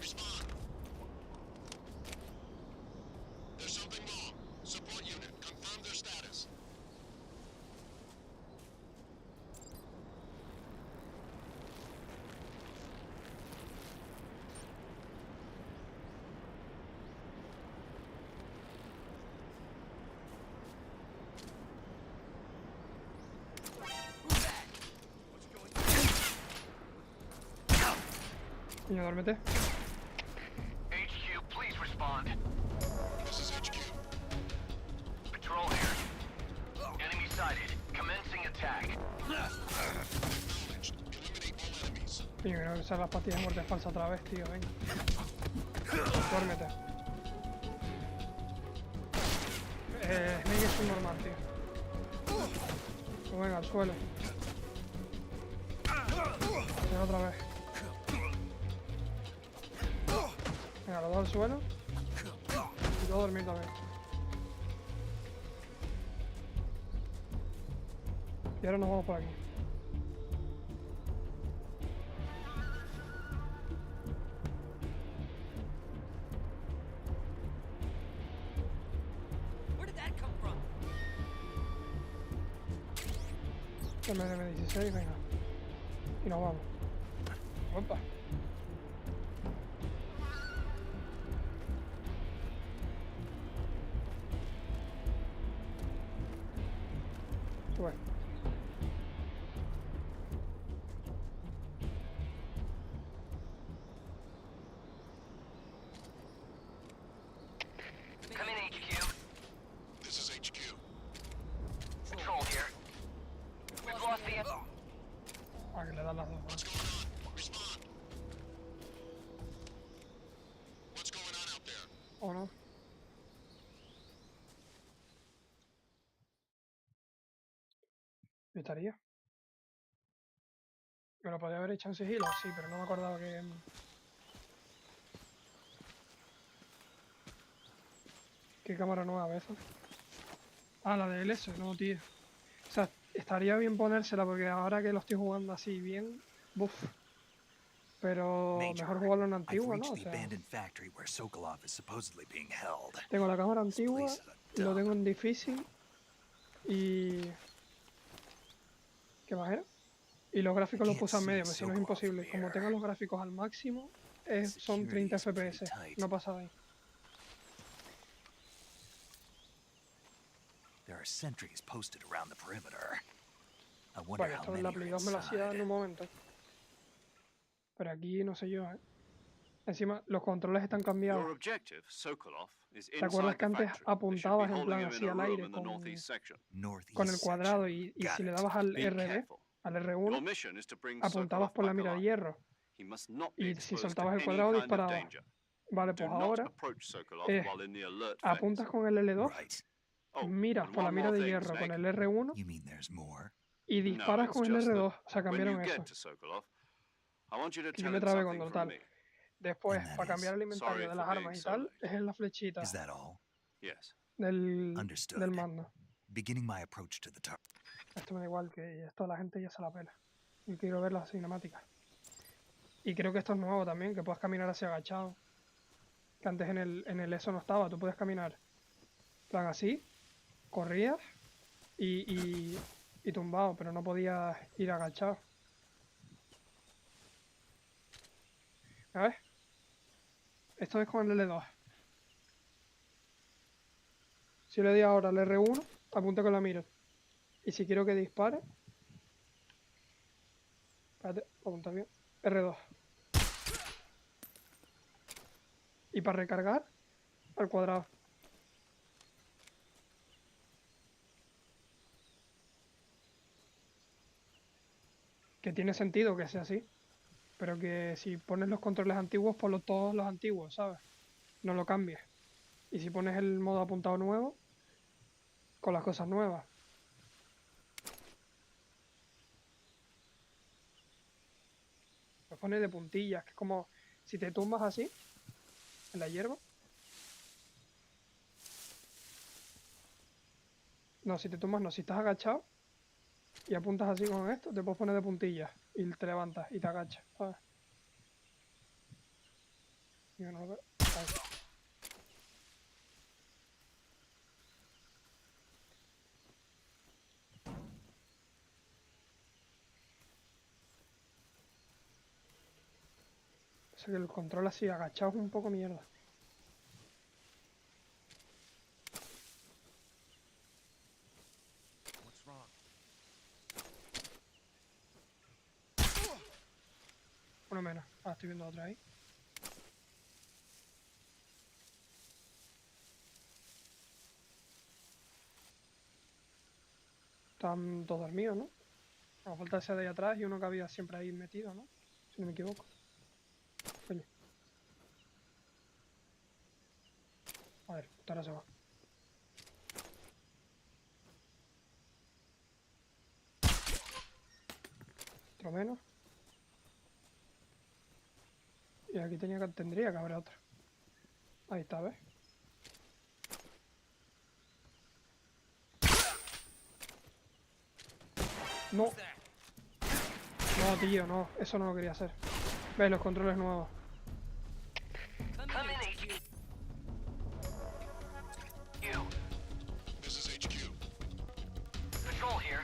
Respond. There's something wrong. Support unit, confirm their status. Niño, duérmete. HQ, please respond. This is HQ. Patrol here. Enemy sighted. Commencing attack. Acknowledged. Eliminate all enemies. Niño, que no usar las pastillas de muerte falsa otra vez, tío, venga. Duérmete. Snake es un normal, tío. Pues venga, al suelo. Venga, otra vez. Venga, los dos al suelo. Y luego dormir también. Y ahora nos vamos por aquí. Where did that come from? M16, venga. Y nos vamos. Opa. Sube. Come in, HQ. This is HQ. Patrol here. We've lost the... Ah, que le dan las dos. What's going on? Respond. What's going on out there? ¿O no? ¿Yo estaría? ¿Me lo podía haber hecho en sigilo? Sí, pero no me acordaba que... ¿Qué cámara nueva esa? Ah, la del S, no, tío. O sea, estaría bien ponérsela porque ahora que lo estoy jugando así bien... Buf. Pero mejor jugarlo en I've antigua, ¿no? reached O the sea, abandoned factory where Sokolov is supposedly being held. tengo la cámara This antigua, place is a lo dump. tengo en difícil y... ¿Qué más era? Y los gráficos los puse a medio, porque si no es imposible. Como tengo los gráficos al máximo, son 30 FPS, no pasa de ahí. There are sentries posted around the perimeter. I wonder Vale, how esto en many la are Play 2 me lo hacía en inside. un momento. Pero aquí no sé yo, ¿eh? Encima, los controles están Your cambiados. objective, Sokolov, is ¿Te acuerdas inside que the antes factory. They should be apuntabas en holding plan him así in a al room aire in the northeast section. Northeast con el cuadrado section. y Got si le it. dabas al Be RB, careful. al Your R1, mission is to bring apuntabas Sokolov por la back mira de alive. hierro? He must not be Y si exposed to soltabas el any cuadrado kind of disparaba. danger. Vale, Do pues not ahora approach Sokolov eh, while in the alert phase. apuntas con el L2, Right. Oh, miras and por la one mira more de thing, hierro con Snake. el R1 You mean there's more? y No, disparas it's con el just that R2. O sea, when cambiaron you eso. get to Sokolov, I want you to Que yo tell me him trabé con something lo from tal. me. Después, And that para cambiar is? el inventario Sorry de for las being armas y so tal, late. es en la flechita Is that all? Yes. del Understood. mando. Beginning my approach to the target. Esto me da igual, que esto la gente ya se la pela. Yo quiero ver las cinemáticas. Y creo que esto es nuevo también, que puedes caminar así agachado. Que antes en el eso no estaba, tú puedes caminar. En plan así, corrías y tumbado, pero no podías ir agachado. A ver. Esto es con el L2. Si le doy ahora al R1, apunta con la mira. Y si quiero que dispare... Espérate, apunta bien. R2. Y para recargar, al cuadrado. Que tiene sentido que sea así. Pero que si pones los controles antiguos, ponlos todos los antiguos, ¿sabes? No lo cambies. Y si pones el modo apuntado nuevo, con las cosas nuevas. Lo pones de puntillas, que es como si te tumbas así, en la hierba. No, si te tumbas no, si estás agachado y apuntas así con esto, te puedes poner de puntillas y te levantas y te agachas, ¿sabes? Yo no lo veo. Ahí. O sea que el control así agachado es un poco mierda. Uno menos. Ah, estoy viendo otra ahí. Están todos dormidos, ¿no? Me falta ese de ahí atrás y uno que había siempre ahí metido, ¿no? Si no me equivoco. Coño. A ver, ahora se va. Otro menos. Y aquí tendría que haber otro. Ahí está, ¿ves? No. No, tío, no. Eso no lo quería hacer. ¿Ves? Los controles nuevos. Come in, HQ. This is HQ. Patrol here.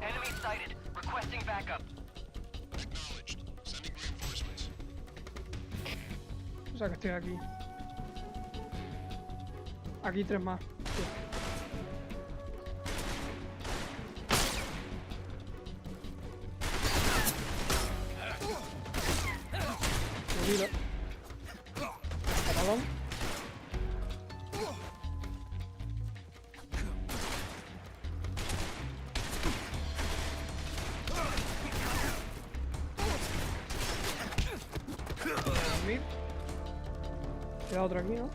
Enemy sighted. Requesting backup. Acknowledged. Sending reinforcements. O sea que estoy aquí. Aquí tres más. Sí. Movido. Patalón. Dormir. Queda otro aquí, ¿no?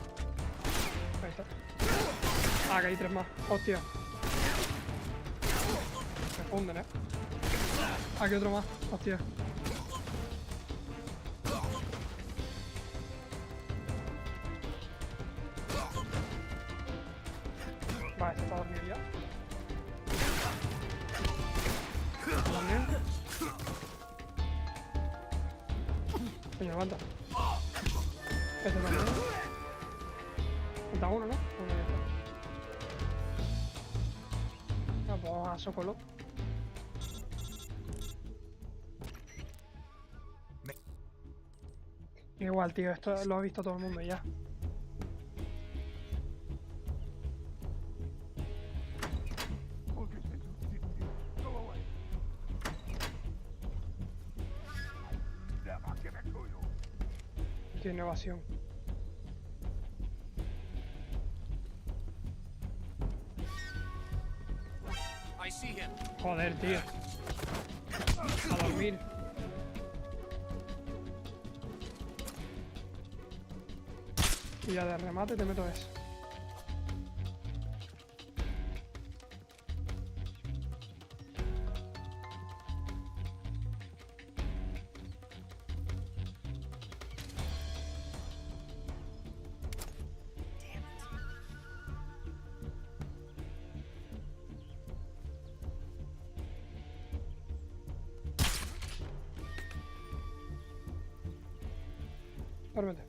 Ahí está. Ah, que hay tres más. Hostia. Se funden, ¿eh? Aquí otro más. Hostia. Vale, este está dormido ya. Este también. Coño, levanta. Este también. Falta uno, ¿no? Uno ya está. No, pues vamos a Socolo. Igual, tío, esto lo ha visto todo el mundo ya. Qué innovación. I see him. Joder, tío. A dormir. Y ya de remate te meto eso. Duérmete.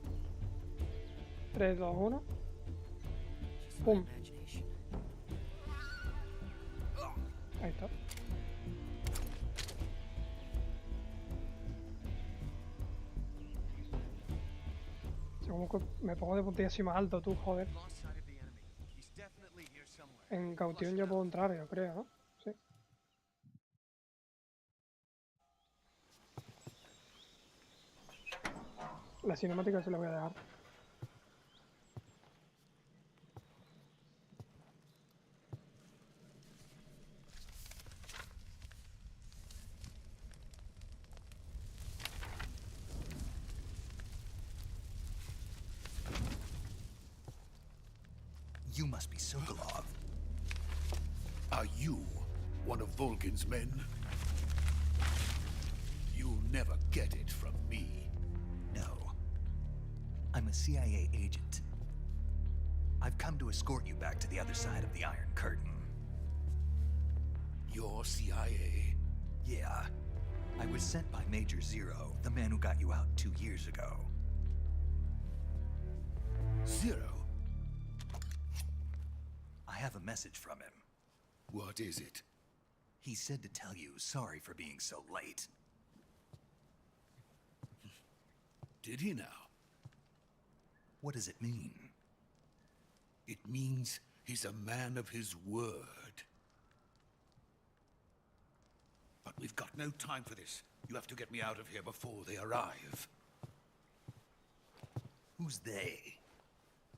3, 2, 1. Pum. Ahí está. Como que me pongo de puntilla así más alto tú, joder. En cautión ya puedo entrar, yo creo, ¿no? Sí. La cinemática se la voy a dejar. You must be Sokolov. Are you one of Volgin's men? You'll never get it from me. No. I'm a CIA agent. I've come to escort you back to the other side of the Iron Curtain. You're CIA? Yeah. I was sent by Major Zero, the man who got you out 2 years ago. Zero? I have a message from him. What is it? He said to tell you sorry for being so late. Did he now? What does it mean? It means he's a man of his word. But we've got no time for this. You have to get me out of here before they arrive. Who's they?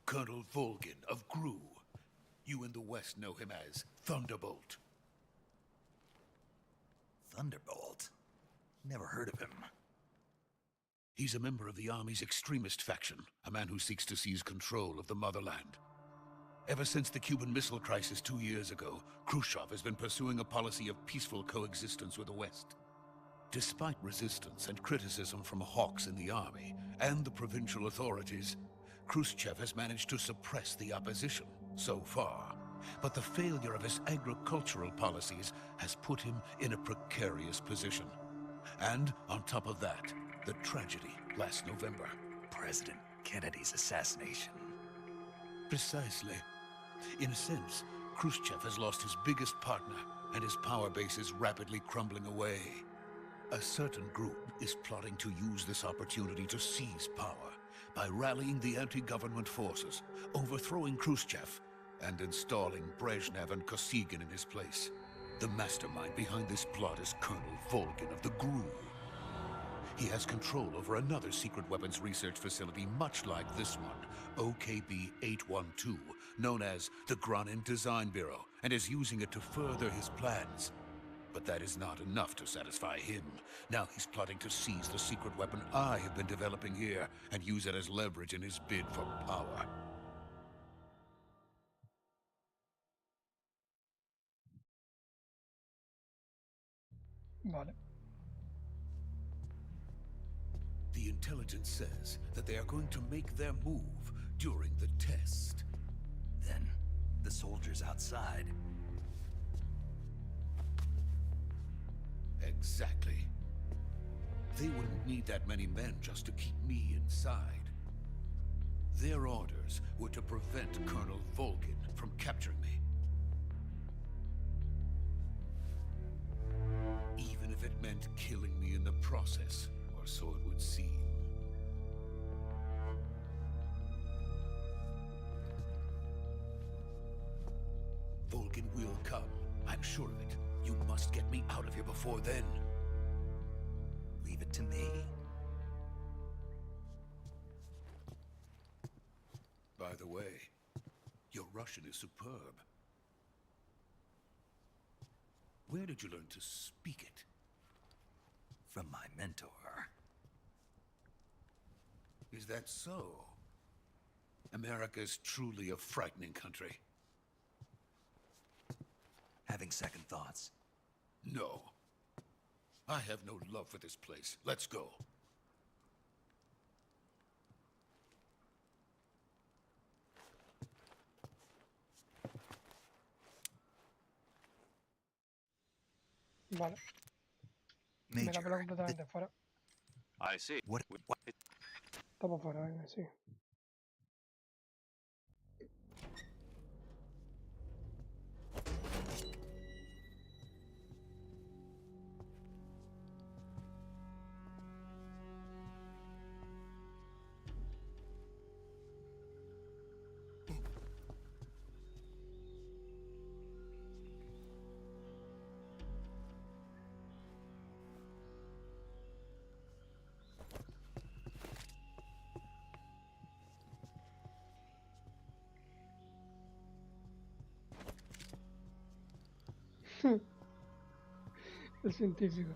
Colonel Volgin of GRU. You in the West know him as Thunderbolt. Thunderbolt? Never heard of him. He's a member of the Army's extremist faction, a man who seeks to seize control of the motherland. Ever since the Cuban Missile Crisis 2 years ago, Khrushchev has been pursuing a policy of peaceful coexistence with the West. Despite resistance and criticism from hawks in the Army and the provincial authorities, Khrushchev has managed to suppress the opposition so far. But the failure of his agricultural policies has put him in a precarious position. And on top of that, the tragedy last November. President Kennedy's assassination. Precisely. In a sense, Khrushchev has lost his biggest partner, and his power base is rapidly crumbling away. A certain group is plotting to use this opportunity to seize power by rallying the anti-government forces, overthrowing Khrushchev, and installing Brezhnev and Kosygin in his place. The mastermind behind this plot is Colonel Volgin of the GRU. He has control over another secret weapons research facility much like this one, OKB-812, known as the Granin Design Bureau, and is using it to further his plans. But that is not enough to satisfy him. Now he's plotting to seize the secret weapon I have been developing here and use it as leverage in his bid for power. Vale. The intelligence says that they are going to make their move during the test. Then, the soldiers outside. Exactly. They wouldn't need that many men just to keep me inside. Their orders were to prevent Colonel Volgin from capturing me. Even if it meant killing me in the process, or so it would seem. Volgin will come. I'm sure of it. You must get me out of here before then. Leave it to me. By the way, your Russian is superb. Where did you learn to speak it? From my mentor. Is that so? America's truly a frightening country. Having second thoughts? No. I have no love for this place. Let's go. Vale. Me la pela completamente fuera. I see. What? Está por fuera, venga, sí. El científico.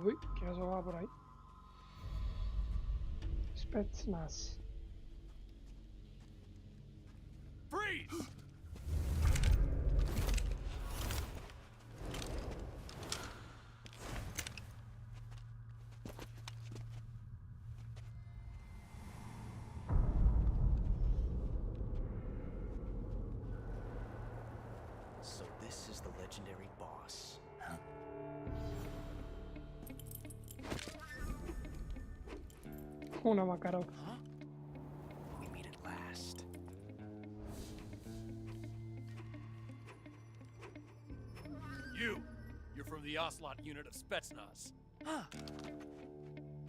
Uy, ¿qué eso va por ahí? Spetsnaz. Freeze! So this is the legendary boss. Una Makarov. We meet at last. You're from the Ocelot unit of Spetsnaz. Huh.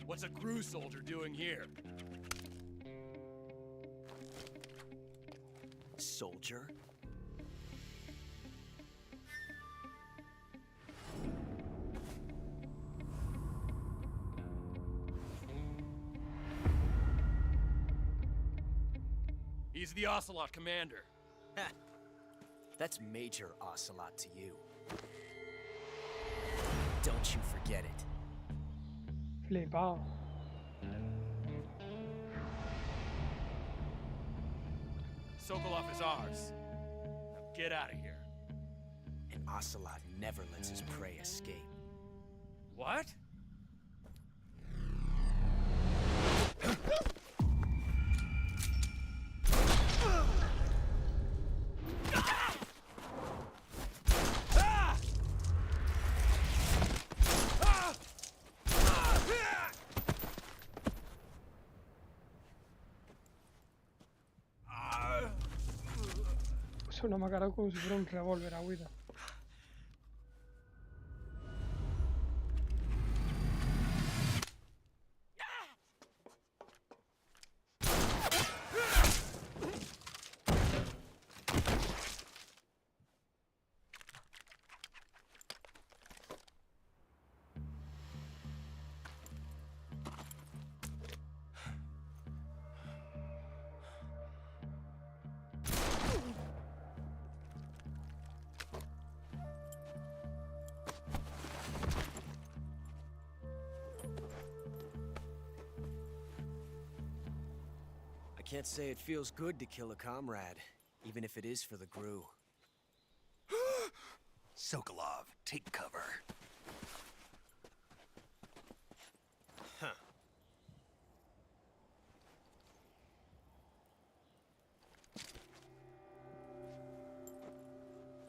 What's a crew soldier doing here? Soldier? He's the Ocelot commander. Ha! That's Major Ocelot to you. Don't you forget it. Flipado. Sokolov is ours. Now get out of here. And Ocelot never lets his prey escape. What? Es una Makarov como si fuera un revólver, agüita. I can't say it feels good to kill a comrade, even if it is for the Gru. Sokolov, take cover. Huh.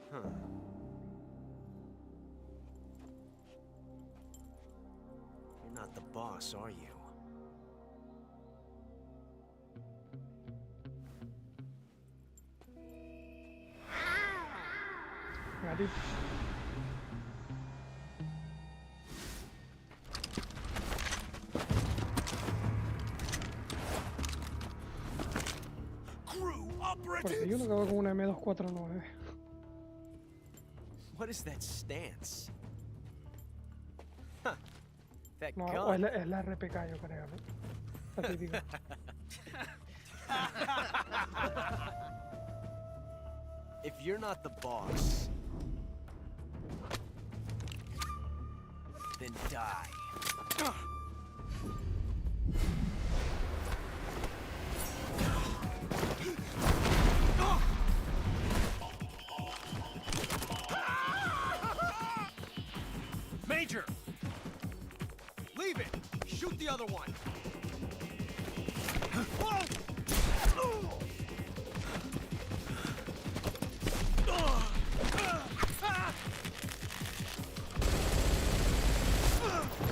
Huh. You're not the boss, are you? Ready? Crew Porque hay uno que va con una M249. What is that stance? Huh. That No, gun. o es la RPK, yo creo, ¿no? La típica. If you're not the boss, then die. Major! Leave it! Shoot the other one!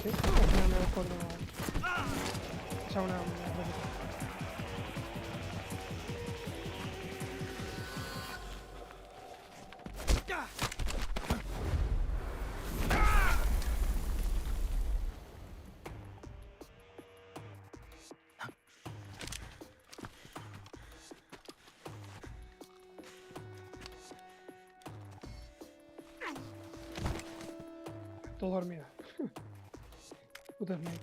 Sí, es una M249. O sea, una RPK. Todo dormido. Puto Snake.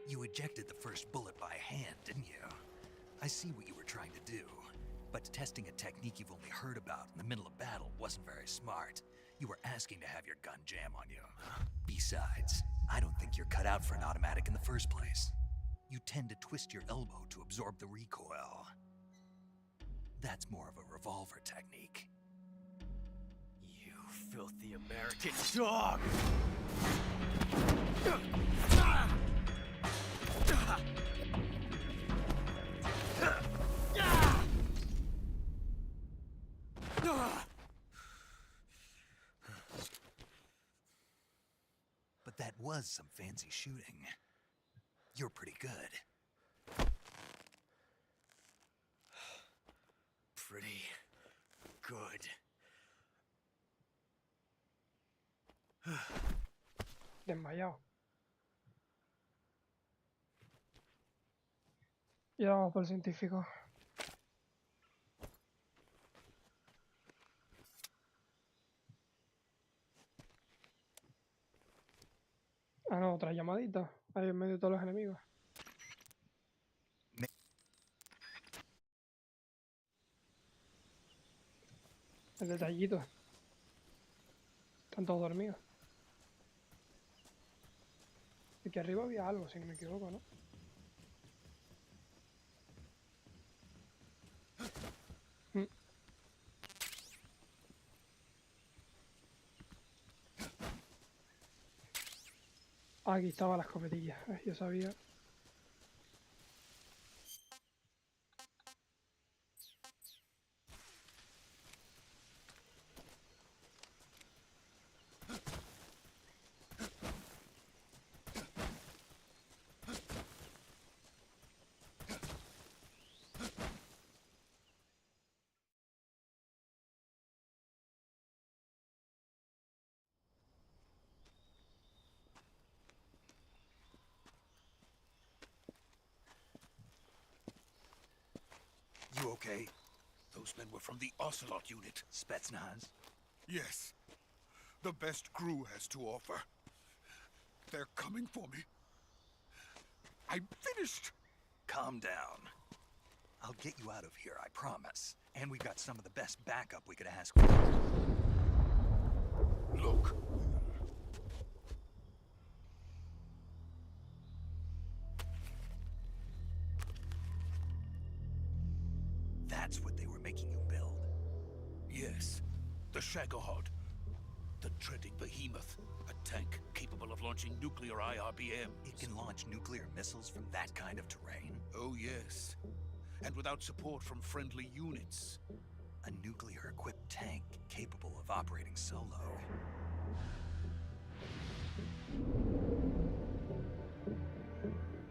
You ejected the first bullet by hand, didn't you? I see what you were trying to do, but testing a technique you've only heard about in the middle of battle wasn't very smart. You were asking to have your gun jam on you. Besides, I don't think you're cut out for an automatic in the first place. You tend to twist your elbow to absorb the recoil. That's more of a revolver technique. You filthy American dog! But that was some fancy shooting. You're pretty good. Pretty good. Desmayado. Y ahora vamos por el científico. Ah, no, otra llamadita. Ahí en medio de todos los enemigos. El detallito. Están todos dormidos. Aquí arriba había algo, si no me equivoco, ¿no? Aquí estaba la escopetilla. Yo sabía. You okay? Those men were from the Ocelot unit. Spetsnaz? Yes. The best crew has to offer. They're coming for me. I'm finished. Calm down. I'll get you out of here, I promise. And we've got some of the best backup we could ask for. Look. That's what they were making you build? Yes. The Shagohod. The treading behemoth. A tank capable of launching nuclear IRBM. It can launch nuclear missiles from that kind of terrain? Oh, yes. And without support from friendly units. A nuclear-equipped tank capable of operating solo.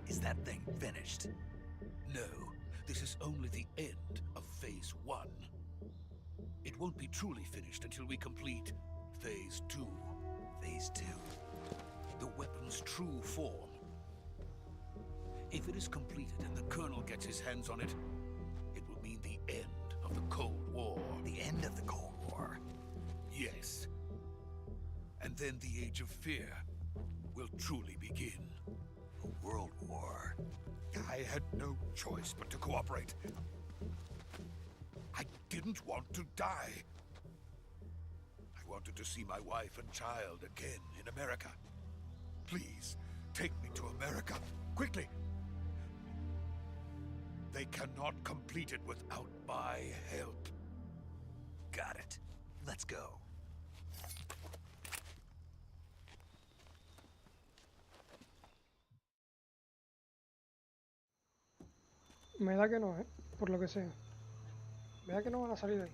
Is that thing finished? No. This is only the end of Phase 1. It won't be truly finished until we complete Phase 2. Phase 2? The weapon's true form. If it is completed and the Colonel gets his hands on it, it will mean the end of the Cold War. The end of the Cold War? Yes. And then the Age of Fear will truly begin. A world war? I had no choice but to cooperate. I didn't want to die. I wanted to see my wife and child again in America. Please, take me to America, quickly. They cannot complete it without my help. Got it. Let's go. Me da que no, por lo que sea. Me da que no van a salir de ahí.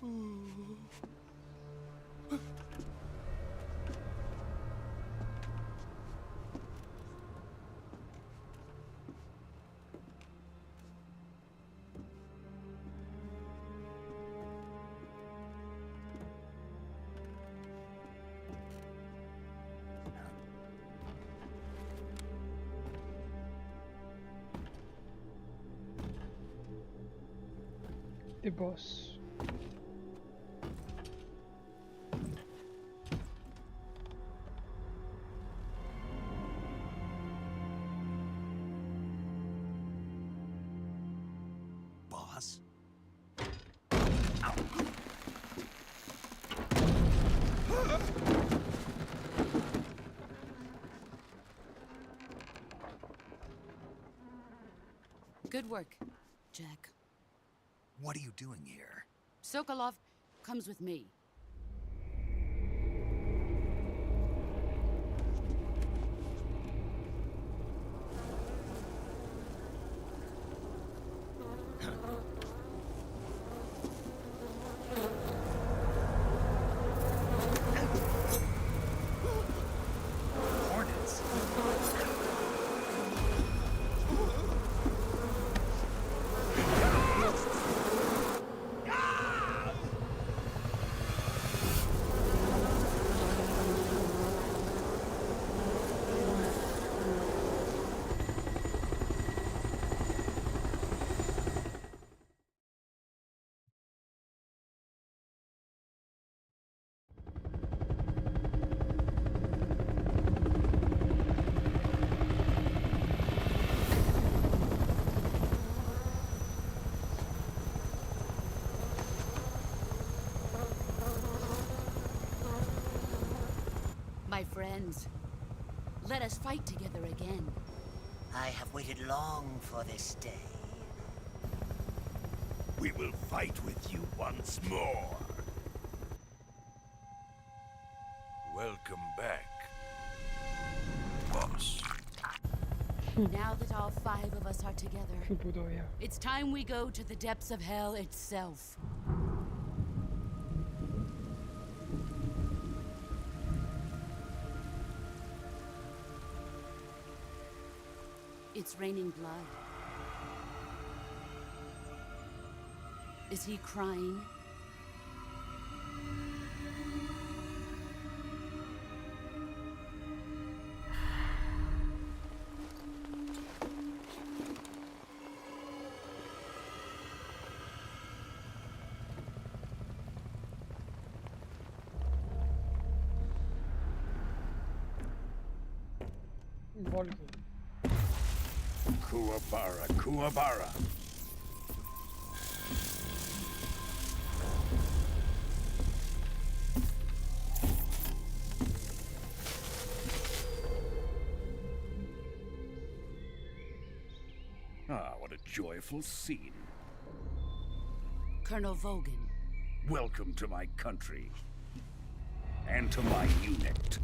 The boss. Boss? Good work, Jack. What are you doing here? Sokolov comes with me. Hornets? My friends, let us fight together again. I have waited long for this day. We will fight with you once more. Welcome back, boss. Now that all 5 of us are together, Qué puto viejo. it's time we go to the depths of hell itself. It's raining blood. Is he crying? Volky. Kuwabara, Kuwabara. Ah, what a joyful scene. Colonel Vogan. Welcome to my country. And to my unit.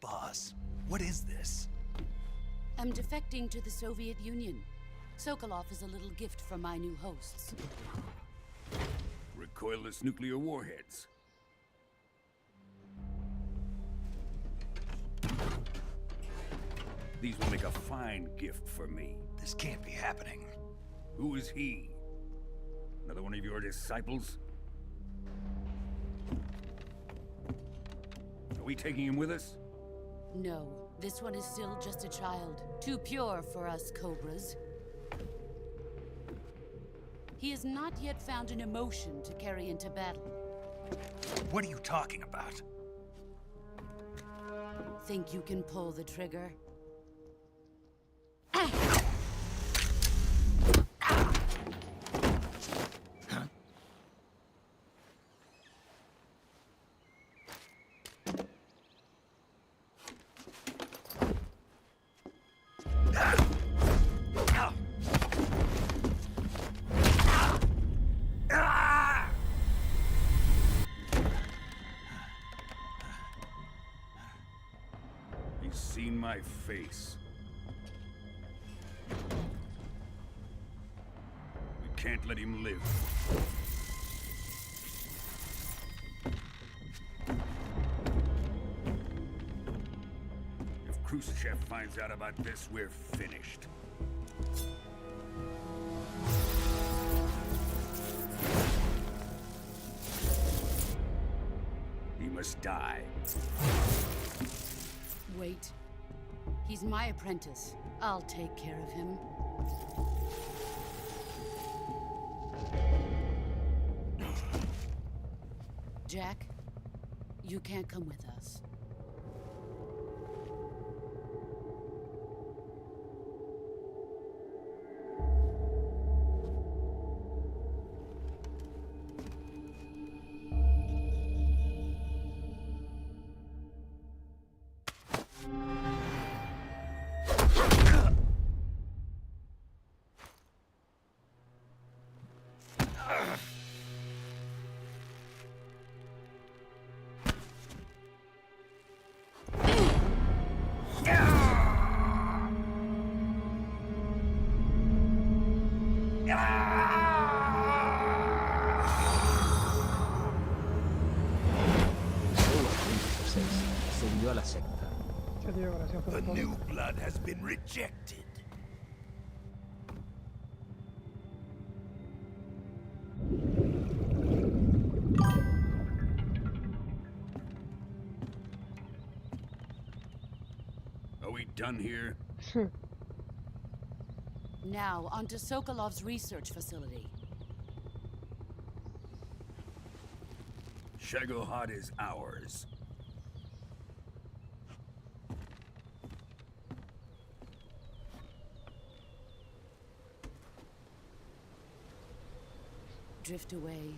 Boss, what is this? I'm defecting to the Soviet Union. Sokolov is a little gift from my new hosts. Recoilless nuclear warheads. These will make a fine gift for me. This can't be happening. Who is he? Another one of your disciples? Are we taking him with us? No, this one is still just a child. Too pure for us Cobras. He has not yet found an emotion to carry into battle. What are you talking about? Think you can pull the trigger? He's seen my face. can't let him live. If Khrushchev finds out about this, we're finished. He must die. Wait. He's my apprentice. I'll take care of him. Jack, you can't come with us. Se unió a la secta. Sí, tío, gracias por The todo. new blood has been rejected. Are we done here? Now, on to Sokolov's research facility. Shagohod is ours. Drift away.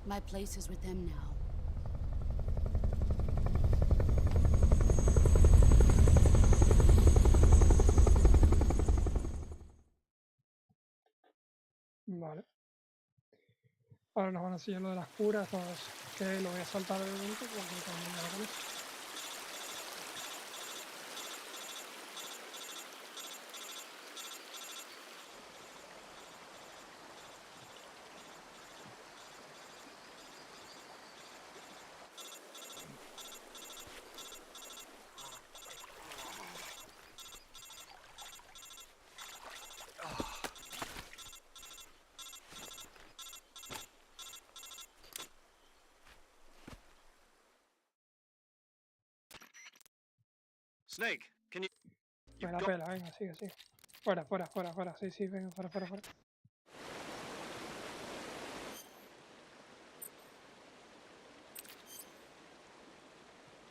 My place is with them now. Vale. Ahora nos van a enseñar lo de las curas, todo eso. Que lo voy a saltar de momento porque también me lo conozco. Snake, can you... Me la pela, venga, sigue, sigue. Fuera, fuera, fuera, fuera. Sí, sí, venga, fuera, fuera, fuera.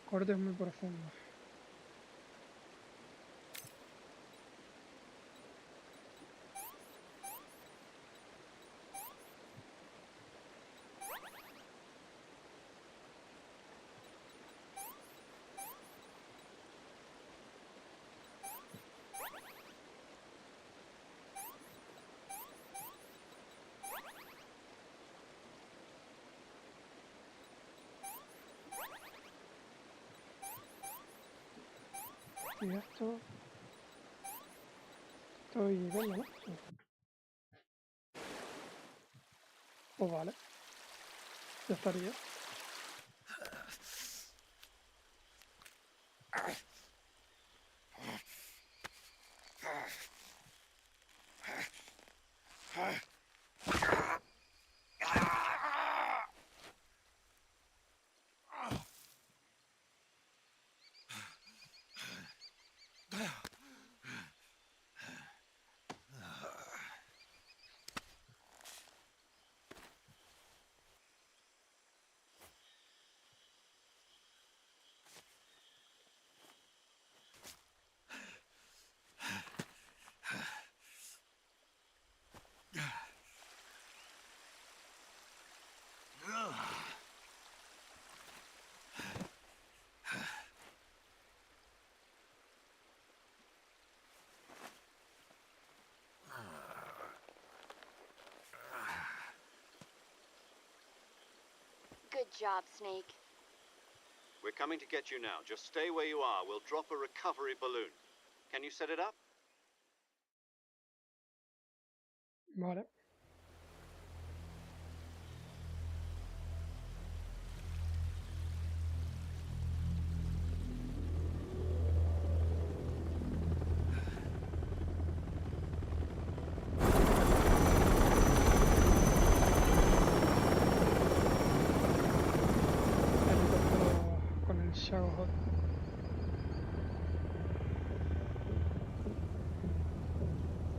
Cortes muy profundos. Y esto... Estoy viendo, ¿no? Pues vale. Ya estaría. Good job, Snake. We're coming to get you now. Just stay where you are. We'll drop a recovery balloon. Can you set it up? Vale. Helicóptero con el Shadow.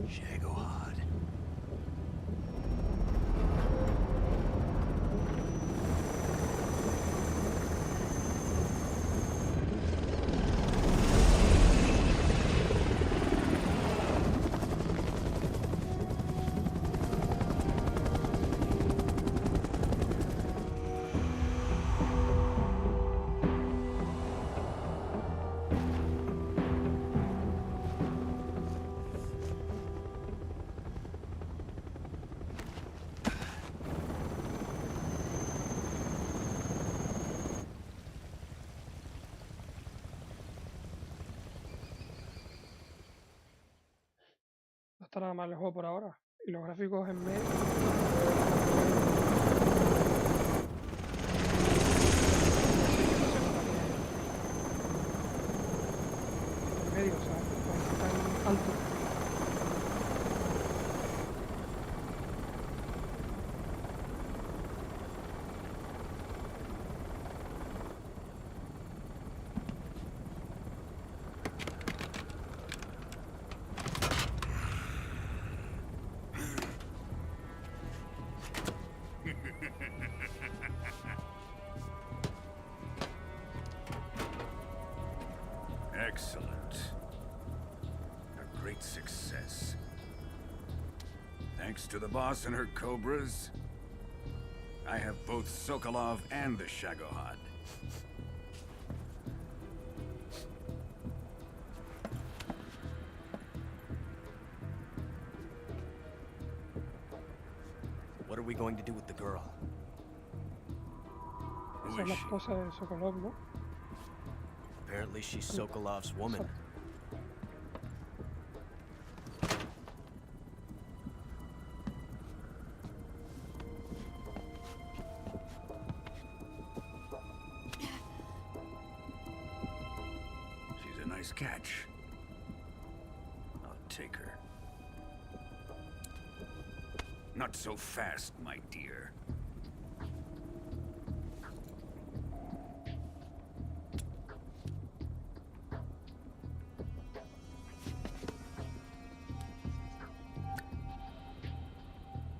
Shagohod. No está nada mal el juego por ahora. Y los gráficos en medio. En medio, o sea, están altos. Excellent. A great success. Thanks to the boss and her cobras, I have both Sokolov and the Shagohod. What are we going to do with the girl? Who Esa es is la she? esposa de Sokolov, ¿no? Apparently she's Sokolov's woman. She's a nice catch. I'll take her. Not so fast, my dear.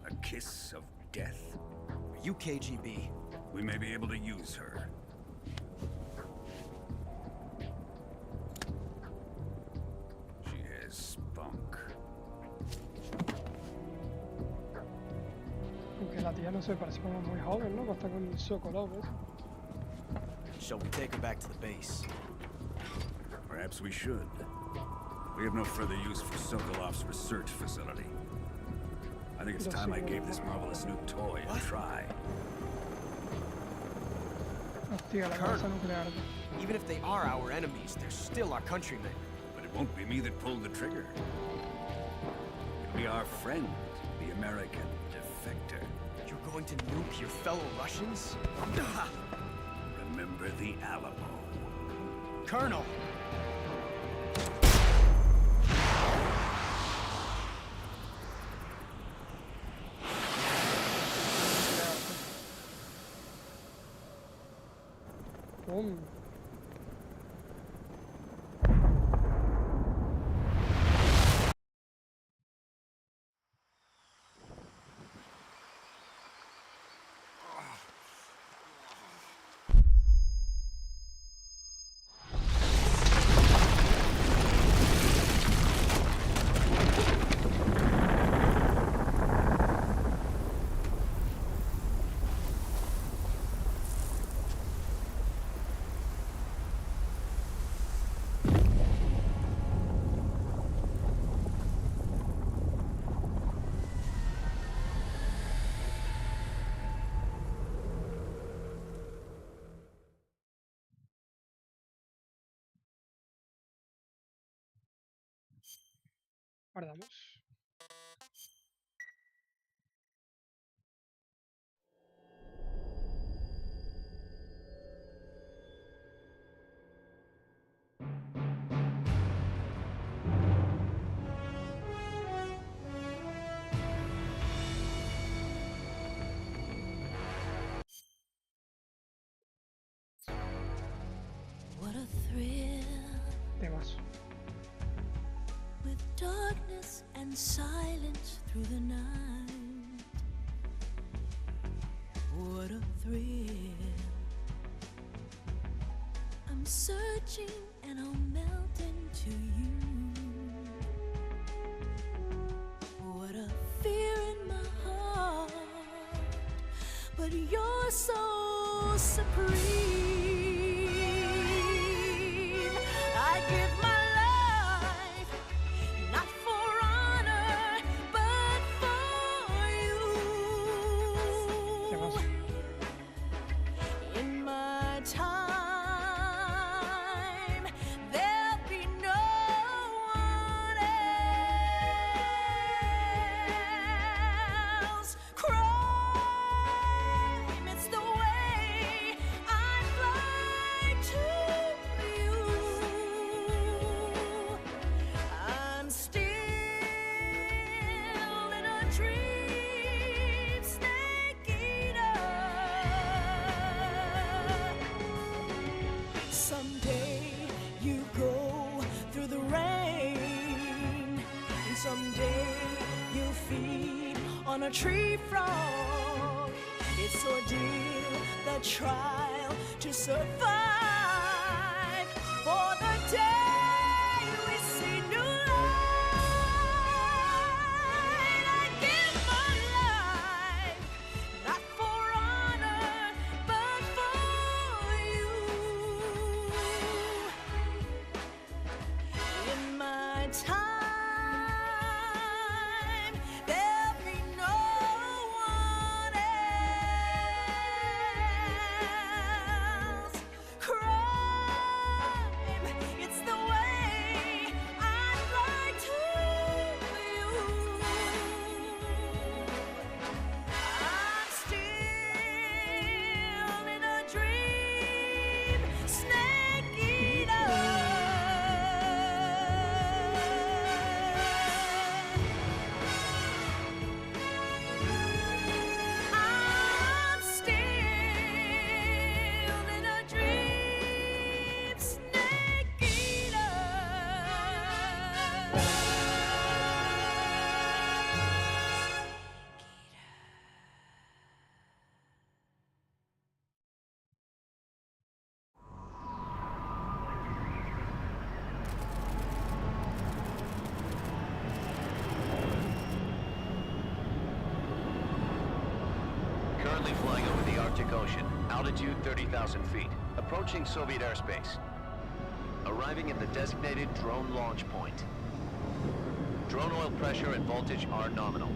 A kiss of death? Are you KGB? We may be able to use her. She has spunk. Aunque la tía no se parece como muy joven, ¿no? Está con el Sokolov, ¿eh? Shall we take her back to the base? Perhaps we should. We have no further use for Sokolov's research facility. I think it's time I gave this marvelous new toy a try. Hostia, la cabeza nuclear. Even if they are our enemies, they're still our countrymen. But it won't be me that pulled the trigger. It'll be our friend, the American defector. You're going to nuke your fellow Russians? Remember the Alamo. Colonel! Boom. Guardamos. with darkness and silence through the night. What a thrill. I'm searching and I'll melt into you. What a fear in my heart, but you're so supreme. I give my life, not for honor, but for you. In my time, there'll be no one else. Crime, it's the way I'd fly to you. I'm still in a dream, snake eater. Someday you go through the rain, and someday you'll feed on a tree frog. It's ordeal, the trial to survive for the day we see new light. I give my life, not for honor, but for you. In my time, there'll be no one else. Crime, it's the way I'd fly to you. I'm still in a dream, snake eater. I'm still in a dream, snake eater. Currently flying over the Arctic Ocean, altitude 30,000 feet, approaching Soviet airspace. Arriving at the designated drone launch point. Drone oil pressure and voltage are nominal.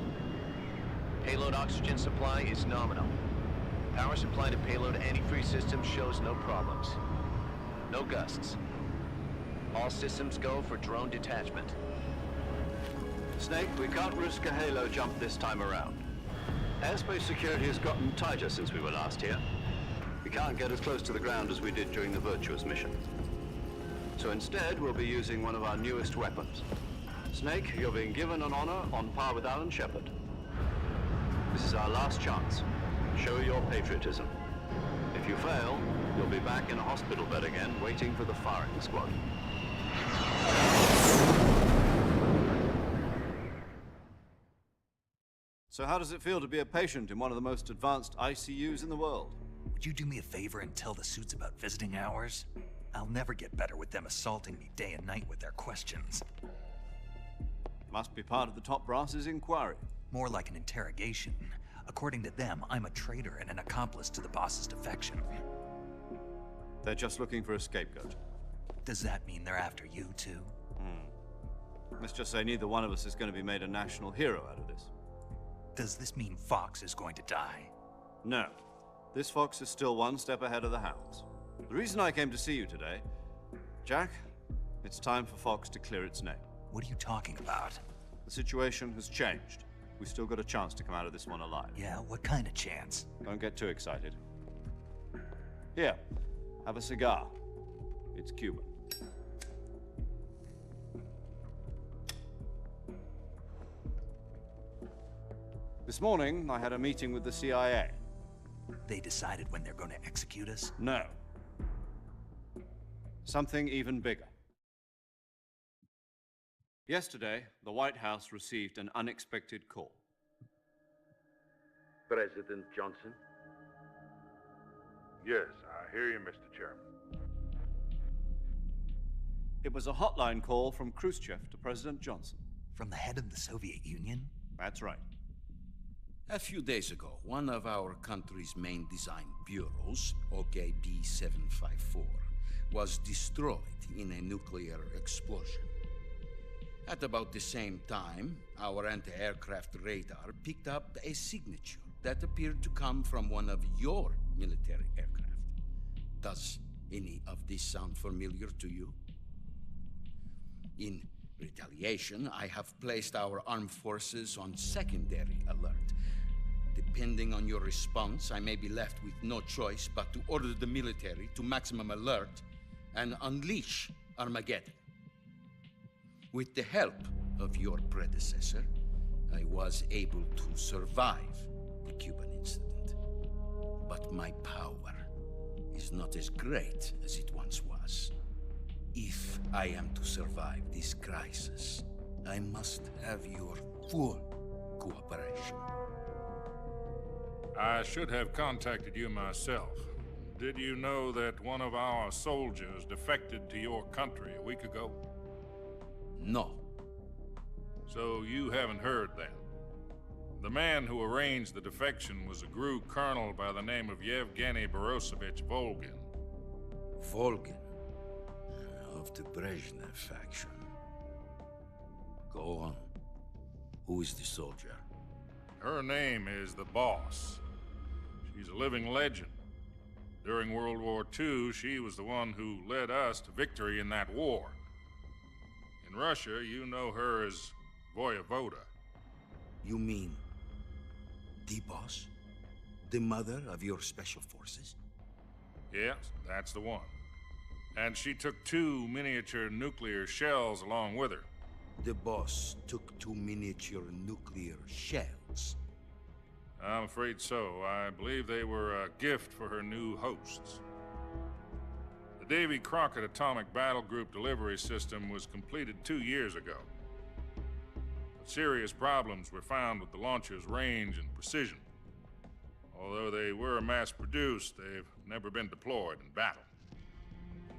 Payload oxygen supply is nominal. Power supply to payload antifreeze system shows no problems. No gusts. All systems go for drone detachment. Snake, we can't risk a halo jump this time around. Airspace security has gotten tighter since we were last here. We can't get as close to the ground as we did during the Virtuous mission. So instead, we'll be using one of our newest weapons. Snake, you're being given an honor on par with Alan Shepard. This is our last chance. Show your patriotism. If you fail, you'll be back in a hospital bed again, waiting for the firing squad. So how does it feel to be a patient in one of the most advanced ICUs in the world? Would you do me a favor and tell the suits about visiting hours? I'll never get better with them assaulting me day and night with their questions. Must be part of the top brass's inquiry. More like an interrogation. According to them, I'm a traitor and an accomplice to the boss's defection. They're just looking for a scapegoat. Does that mean they're after you too? Let's just say neither one of us is going to be made a national hero out of this. Does this mean Fox is going to die? No. This fox is still one step ahead of the hounds. The reason I came to see you today, Jack, it's time for Fox to clear its name. What are you talking about? The situation has changed. We've still got a chance to come out of this one alive. Yeah, what kind of chance? Don't get too excited. Here, have a cigar. It's Cuban. This morning, I had a meeting with the CIA. They decided when they're going to execute us? No. Something even bigger. Yesterday, the White House received an unexpected call. President Johnson? Yes, I hear you, Mr. Chairman. It was a hotline call from Khrushchev to President Johnson. From the head of the Soviet Union? That's right. A few days ago, one of our country's main design bureaus, OKB 754, was destroyed in a nuclear explosion. At about the same time, our anti-aircraft radar picked up a signature that appeared to come from one of your military aircraft. Does any of this sound familiar to you? In retaliation, I have placed our armed forces on secondary alert. Depending on your response, I may be left with no choice but to order the military to maximum alert and unleash Armageddon. With the help of your predecessor, I was able to survive the Cuban incident. But my power is not as great as it once was. If I am to survive this crisis, I must have your full cooperation. I should have contacted you myself. Did you know that one of our soldiers defected to your country a week ago? No. So you haven't heard then? The man who arranged the defection was a GRU colonel by the name of Yevgeny Borosovich Volgin. Volgin? Of the Brezhnev faction. Go on. Who is the soldier? Her name is the Boss. She's a living legend. During World War II, she was the one who led us to victory in that war. In Russia, you know her as Voyevoda. You mean the Boss? The mother of your special forces? Yes, that's the one. And she took 2 miniature nuclear shells along with her. The Boss took 2 miniature nuclear shells? I'm afraid so. I believe they were a gift for her new hosts. The Davy Crockett Atomic Battle Group delivery system was completed 2 years ago. But serious problems were found with the launcher's range and precision. Although they were mass-produced, they've never been deployed in battle.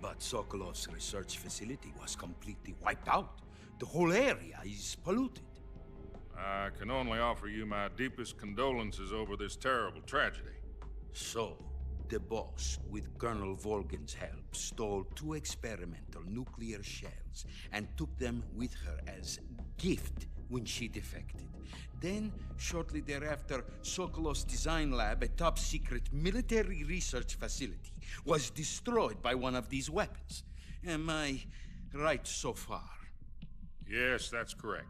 But Sokolov's research facility was completely wiped out. The whole area is polluted. I can only offer you my deepest condolences over this terrible tragedy. So, the Boss, with Colonel Volgin's help, stole 2 experimental nuclear shells and took them with her as gift when she defected. Then, shortly thereafter, Sokolov's design lab, a top-secret military research facility, was destroyed by one of these weapons. Am I right so far? Yes, that's correct.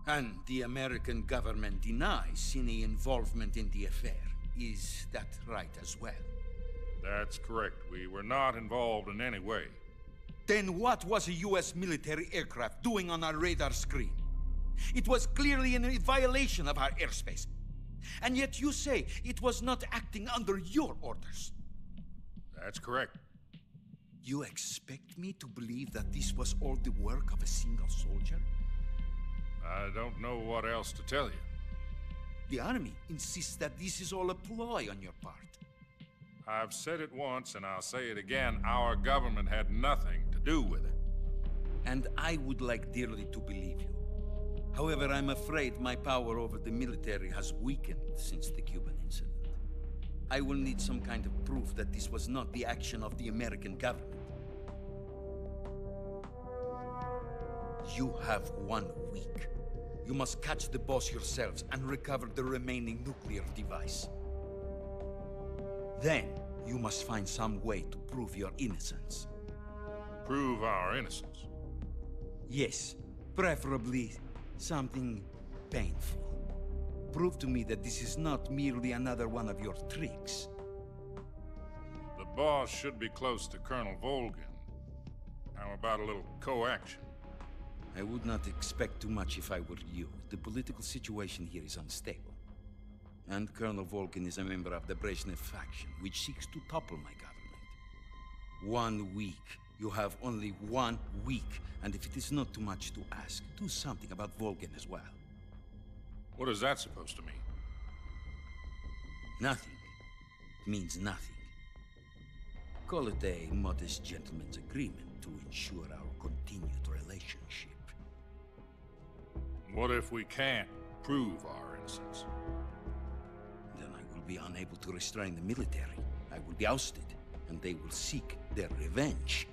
And the American government denies any involvement in the affair. Is that right as well? That's correct. We were not involved in any way. Then what was a U.S. military aircraft doing on our radar screen? It was clearly in a violation of our airspace. And yet you say it was not acting under your orders. That's correct. You expect me to believe that this was all the work of a single soldier? I don't know what else to tell you. The army insists that this is all a ploy on your part. I've said it once, and I'll say it again. Our government had nothing to do with it. And I would like dearly to believe you. However, I'm afraid my power over the military has weakened since the Cuban incident. I will need some kind of proof that this was not the action of the American government. You have 1 week. You must catch the Boss yourselves and recover the remaining nuclear device. Then, you must find some way to prove your innocence. Prove our innocence? Yes, preferably something painful. Prove to me that this is not merely another one of your tricks. The Boss should be close to Colonel Volgin. How about a little co-action? I would not expect too much if I were you. The political situation here is unstable. And Colonel Volgin is a member of the Brezhnev faction, which seeks to topple my government. 1 week You have only 1 week, and if it is not too much to ask, do something about Volgan as well. What is that supposed to mean? Nothing. It means nothing. Call it a modest gentleman's agreement to ensure our continued relationship. What if we can't prove our innocence? Then I will be unable to restrain the military. I will be ousted, and they will seek their revenge.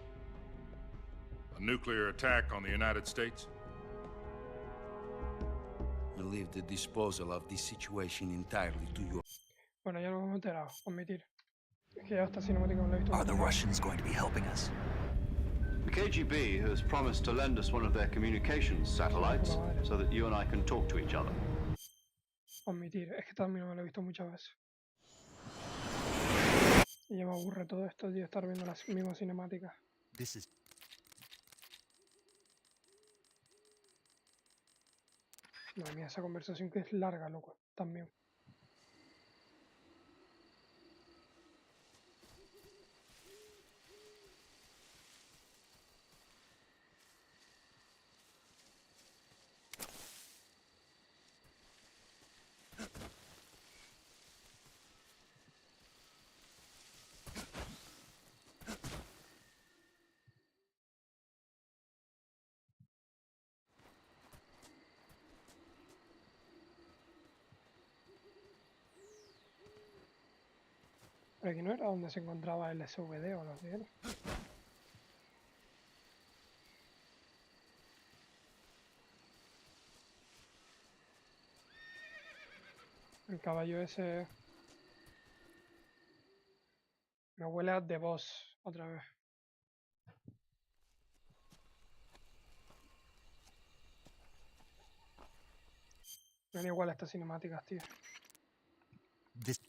A nuclear attack on the United States? I leave the disposal of this situation entirely to you. Bueno, ya nos hemos enterado, admitir. Es que ya esta cinemática me la he visto. Are the Russians going to be helping us? The KGB has promised to lend us one of their communications satellites so that you and I can talk to each other. Admitir, es que también me lo he visto muchas veces. Y ya me aburre todo esto, tío, estar viendo las mismas cinemáticas. This is... Madre mía, esa conversación que es larga, loco, también. Pero aquí no era donde se encontraba el SVD o lo que era. El caballo ese... Me huele a The Boss otra vez. No eran igual estas cinemáticas, tío. This...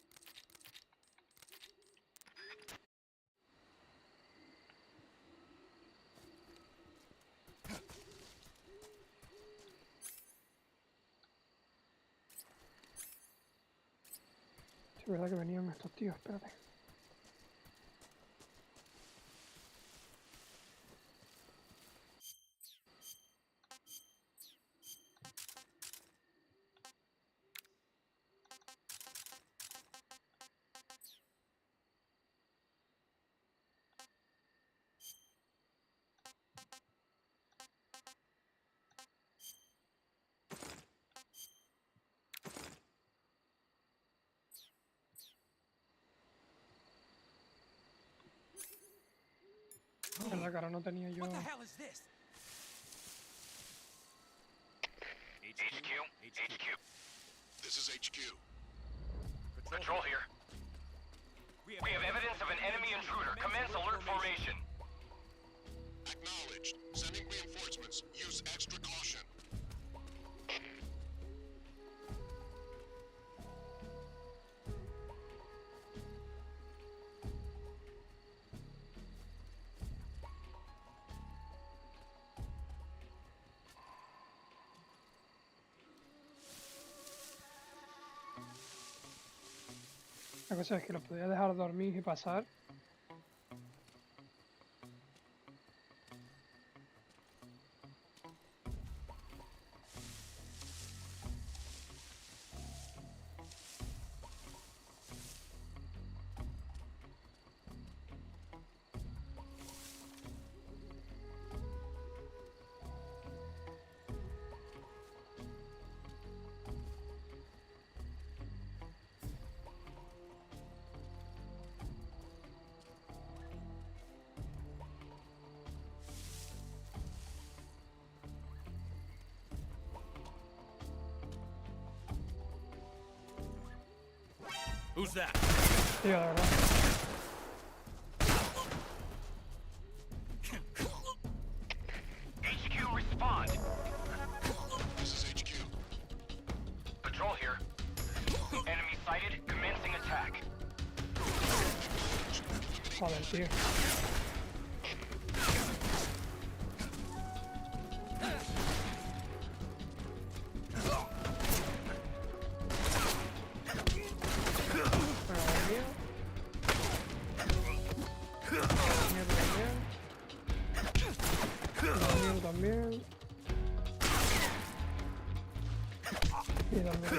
Es verdad que venían estos tíos, espérate. En la cara no tenía yo. HQ? HQ. This is HQ. Patrol here. We have evidence of an enemy intruder. Commence alert formation. Acknowledged. Sending reinforcements. Use extra caution. La cosa es que los podía dejar dormir y pasar. Who's that? Tío, la verdad. HQ, respond. This is HQ. Patrol here. Enemy sighted. Commencing attack. Joder, tío. Y también.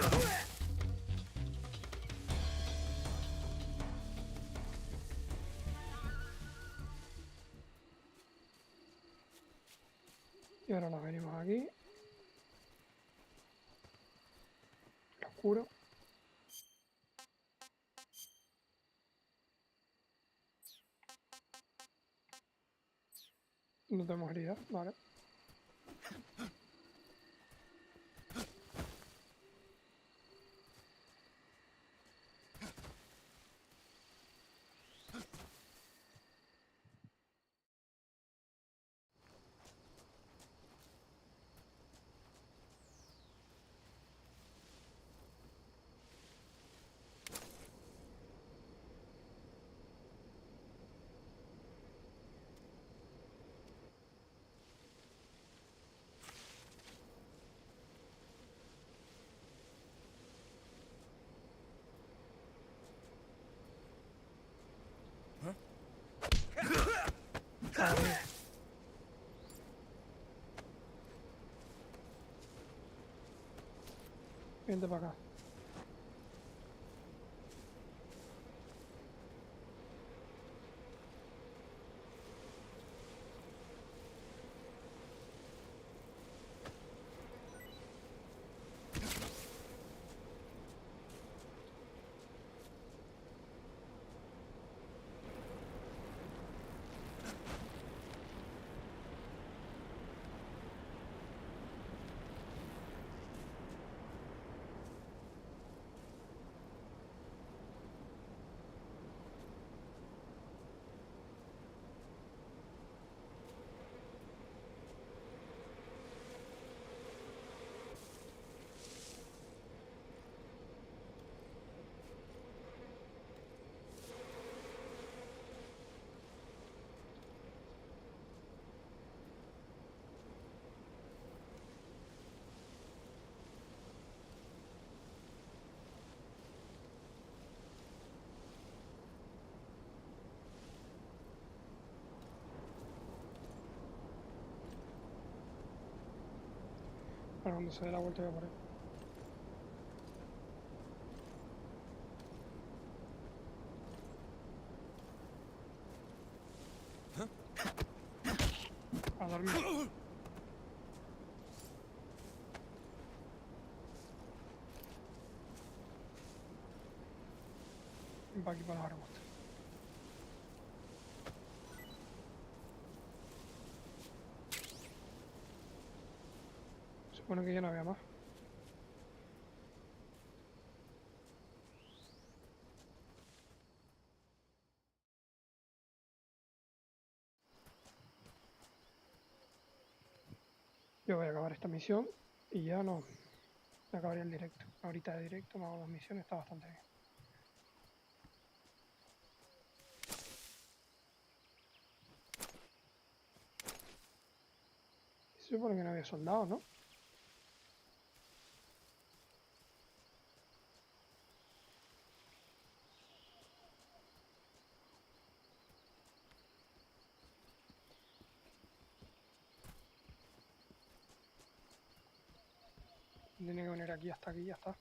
Y ahora nos venimos aquí. Lo oscuro. No tenemos herida, vale. Vente para acá. Para cuando se dé la vuelta voy a por ahí. A dormir. Ven para aquí para los arbustos. Supone que ya no había más. Yo voy a acabar esta misión y ya no acabaría el directo. Ahorita de directo me hago 2 misiones, está bastante bien. Se supone que no había soldados, ¿no? Tiene que venir aquí, hasta aquí, ya está.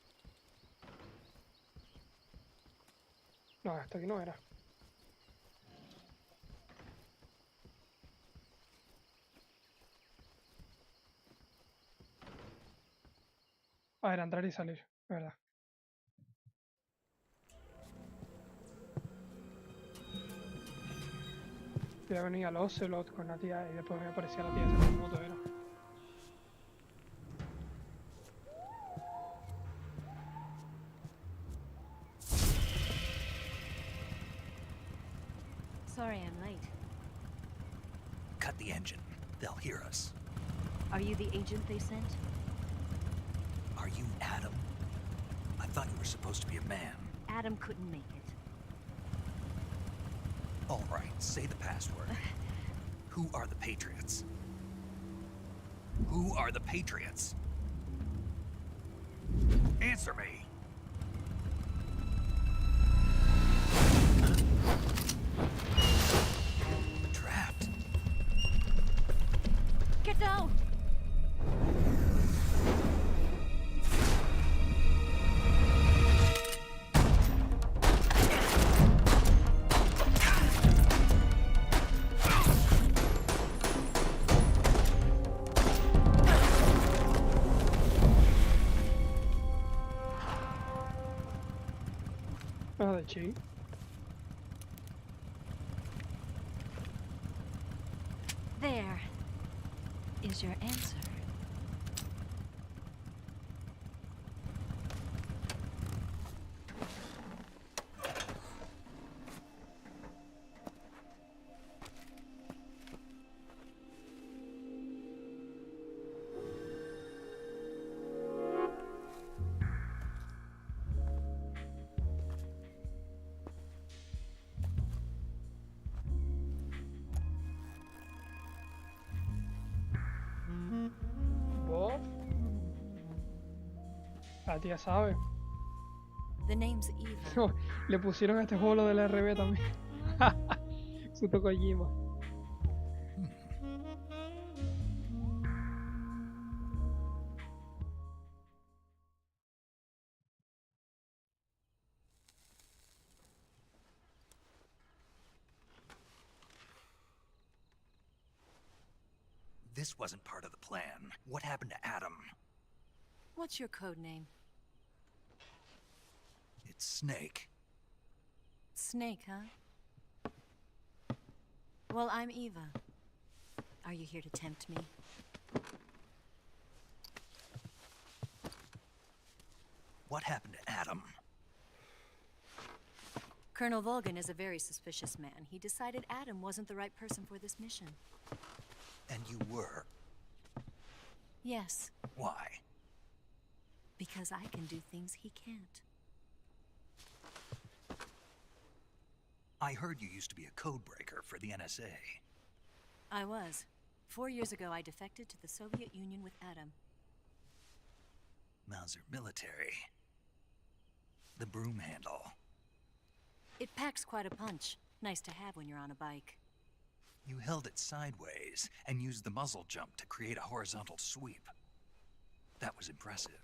No, hasta aquí no era. Ah, era entrar y salir, verdad. Ya venía al Ocelot con la tía y después me aparecía la tía esa con moto, era. Sorry I'm late. Cut the engine. They'll hear us. Are you the agent they sent? Are you Adam? I thought you were supposed to be a man. Adam couldn't make it. All right, say the password. Who are the Patriots? Who are the Patriots? Answer me! We're trapped. Get down! Ah, de chi. There is your answer. Bob. La tía sabe. The name's Eva. No, le pusieron a este juego lo del RB también. Suto Kojima. This wasn't part of the plan. What happened to Adam? What's your code name? It's Snake. Snake, huh? Well, I'm Eva. Are you here to tempt me? What happened to Adam? Colonel Volgan is a very suspicious man. He decided Adam wasn't the right person for this mission. And you were? Yes, Why? because I can do things he can't. I heard you used to be a codebreaker for the NSA. I was. 4 years ago, I defected to the Soviet Union with Adam. Mauser military. The broom handle. It packs quite a punch. Nice to have when you're on a bike. You held it sideways and used the muzzle jump to create a horizontal sweep. That was impressive.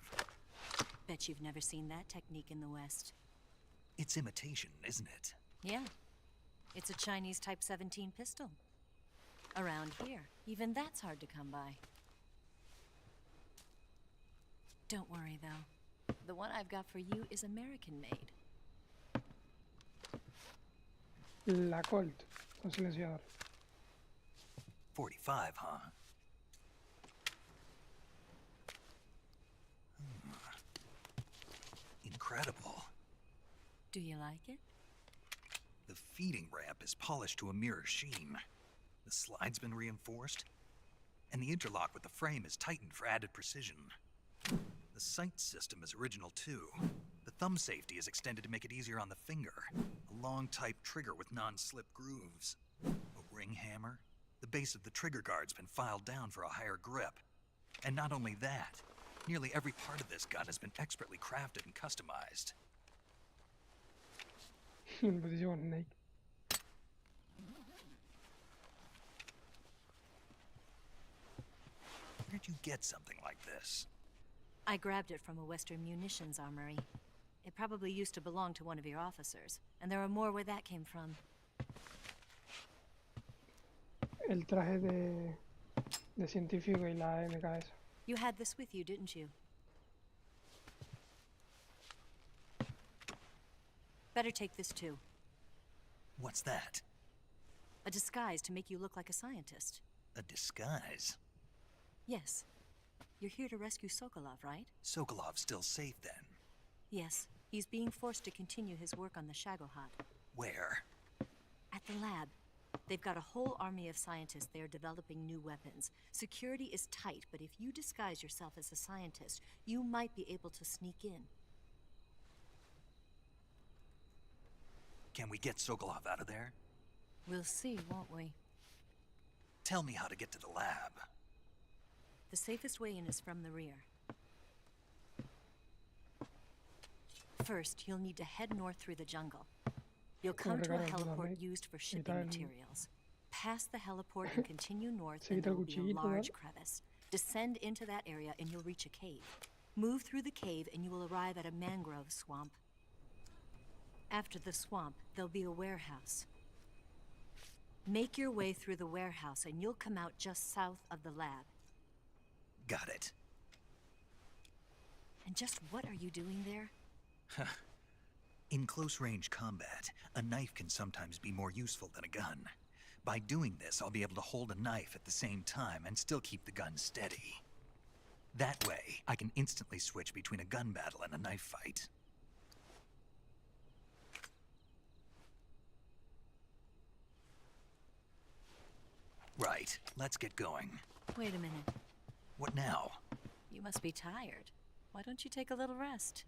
Bet you've never seen that technique in the West. It's imitation, isn't it? Yeah. It's a Chinese Type 17 pistol. Around here, even that's hard to come by. Don't worry, though. The one I've got for you is American-made. La Colt. Con silenciador. 45, huh? Incredible. Do you like it? The feeding ramp is polished to a mirror sheen. The slide's been reinforced, and the interlock with the frame is tightened for added precision. The sight system is original too. The thumb safety is extended to make it easier on the finger. A long type trigger with non-slip grooves. A ring hammer. The base of the trigger guard's been filed down for a higher grip. And not only that, nearly every part of this gun has been expertly crafted and customized. Posición Snake. Where'd you get something like this? I grabbed it from a Western munitions armory. It probably used to belong to one of your officers, and there are more where that came from. El traje de científico y la MGS. You had this with you, didn't you? Better take this too. What's that? A disguise to make you look like a scientist. A disguise? Yes. You're here to rescue Sokolov, right? Sokolov's still safe then? Yes. He's being forced to continue his work on the Shagohod. Where? At the lab. They've got a whole army of scientists there developing new weapons. Security is tight, but if you disguise yourself as a scientist, you might be able to sneak in. Can we get Sokolov out of there? We'll see, won't we? Tell me how to get to the lab. The safest way in is from the rear. First, you'll need to head north through the jungle. You'll come to a heliport used for shipping materials. Pass the heliport and continue north, and there will be a large crevice. Descend into that area and you'll reach a cave. Move through the cave and you will arrive at a mangrove swamp. After the swamp, there'll be a warehouse. Make your way through the warehouse and you'll come out just south of the lab. Got it. And just what are you doing there? In close-range combat, a knife can sometimes be more useful than a gun. By doing this, I'll be able to hold a knife at the same time and still keep the gun steady. That way, I can instantly switch between a gun battle and a knife fight. Right, let's get going. Wait a minute. What now? You must be tired. Why don't you take a little rest?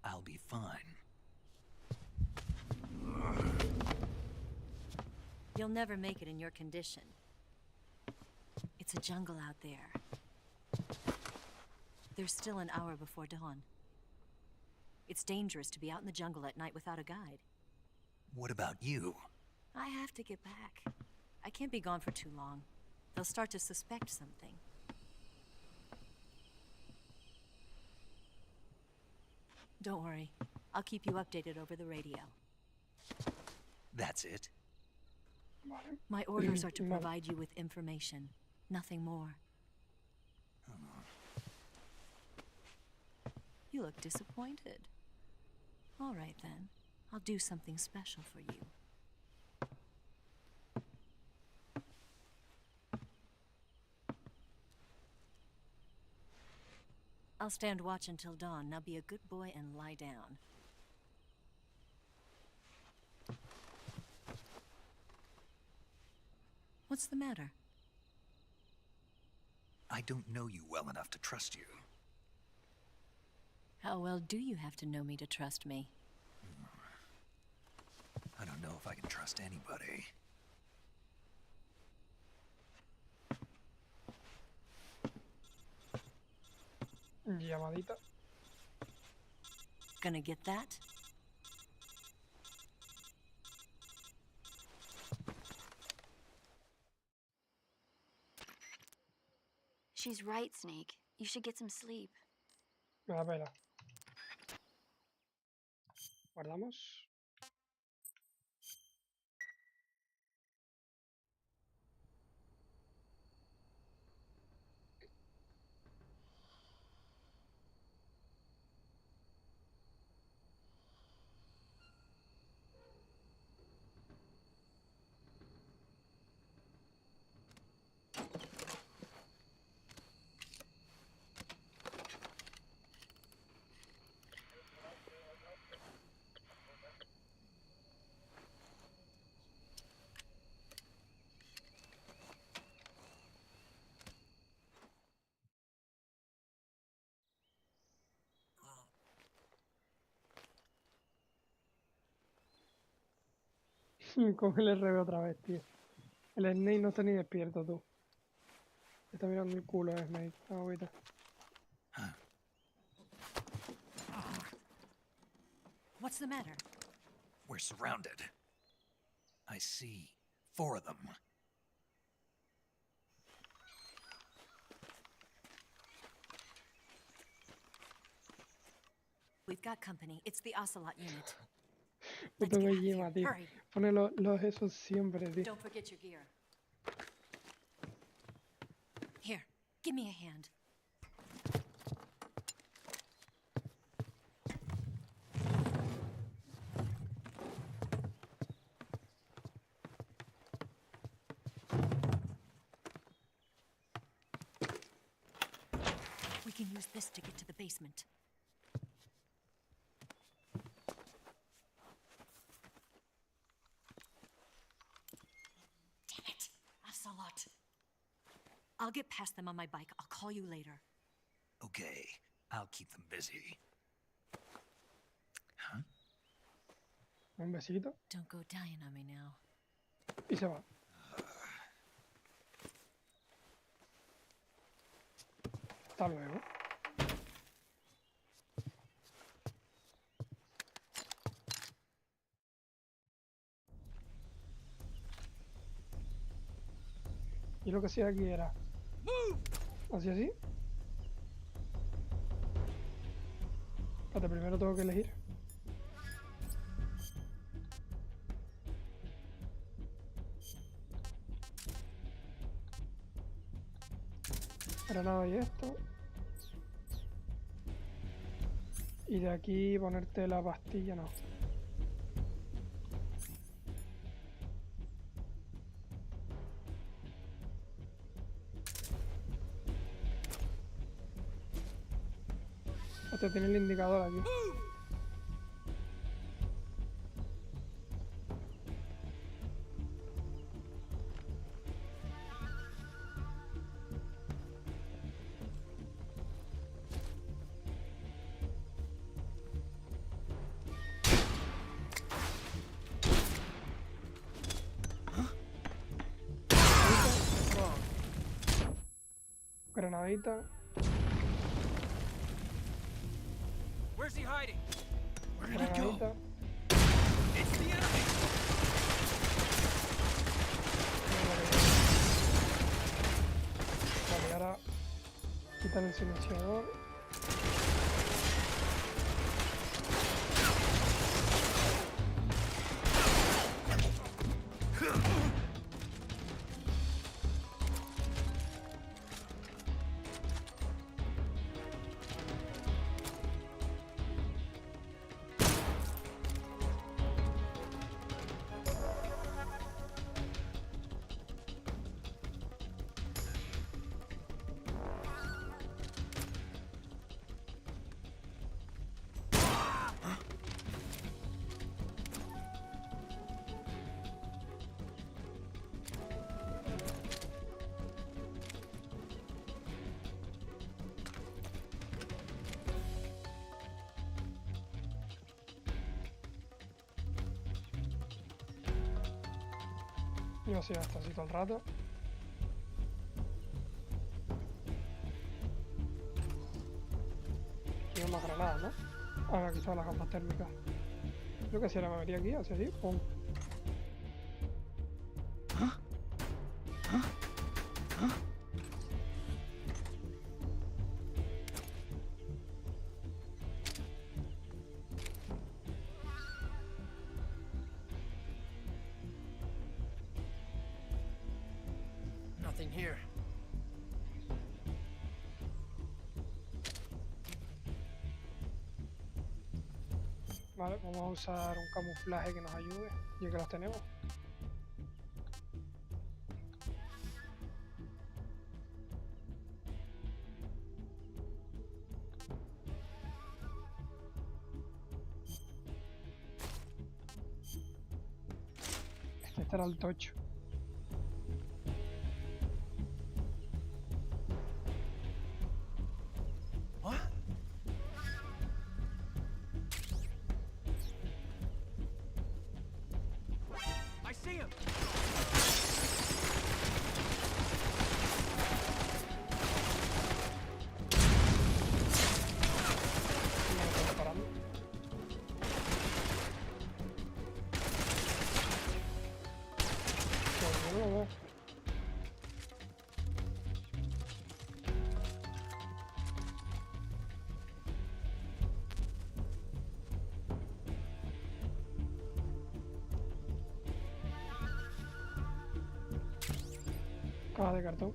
I'll be fine. You'll never make it in your condition. It's a jungle out there. There's still an hour before dawn. It's dangerous to be out in the jungle at night without a guide. What about you? I have to get back. I can't be gone for too long. They'll start to suspect something. Don't worry. I'll keep you updated over the radio. That's it? My orders are to provide you with information, nothing more. You look disappointed. All right, then. I'll do something special for you. I'll stand watch until dawn. Now be a good boy and lie down. What's the matter? I don't know you well enough to trust you. How well do you have to know me to trust me? I don't know if I can trust anybody. Llamadita. Gonna get that? She's right, Snake. You should get some sleep. Me da pena. Guardamos. Coge el RB otra vez, tío. El Snake no está ni despierto, tú. Está mirando el culo de Snake. Ahorita. What's the matter? We're surrounded. I see 4 of them. We've got company. It's the Ocelot unit. Puto me lleva, tío. Pone los esos siempre, tío. Don't forget your gear. Here, give me a hand. We can use this to get to the basement. I'll get past them on my bike. I'll call you later. Okay, I'll keep them busy. Huh? Un besito. Don't go dying on me now. Y se va. Hasta luego. Y lo que hacía aquí era... ¿Hacía así? Espérate, primero tengo que elegir. Granada y esto. Y de aquí ponerte la pastilla, no. Hostia, tiene el indicador aquí. Granadita. Where's he hiding? Where did he go? Granadita. It's the enemy. Vale, ahora quitan el silenciador. Yo así hasta así todo el rato. Quiero más granadas, ¿no? Ah, me ha quitado las gafas térmicas. Creo que si ahora me vería aquí, así, pum. Nothing here. Vale, vamos a usar un camuflaje que nos ayude, ya que los tenemos. Este era el tocho. I see him. Caja de cartón.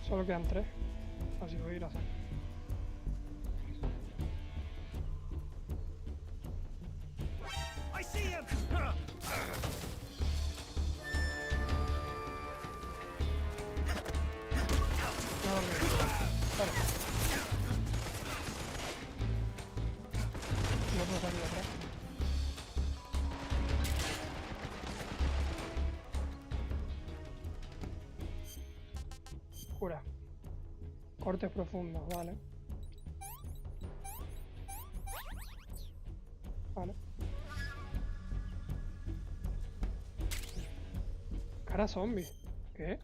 Solo quedan 3. Así voy a ir a hacer. I see him. No puedo salir atrás. Cura. Cortes profundos, vale. Vale. Cara zombie. ¿Qué?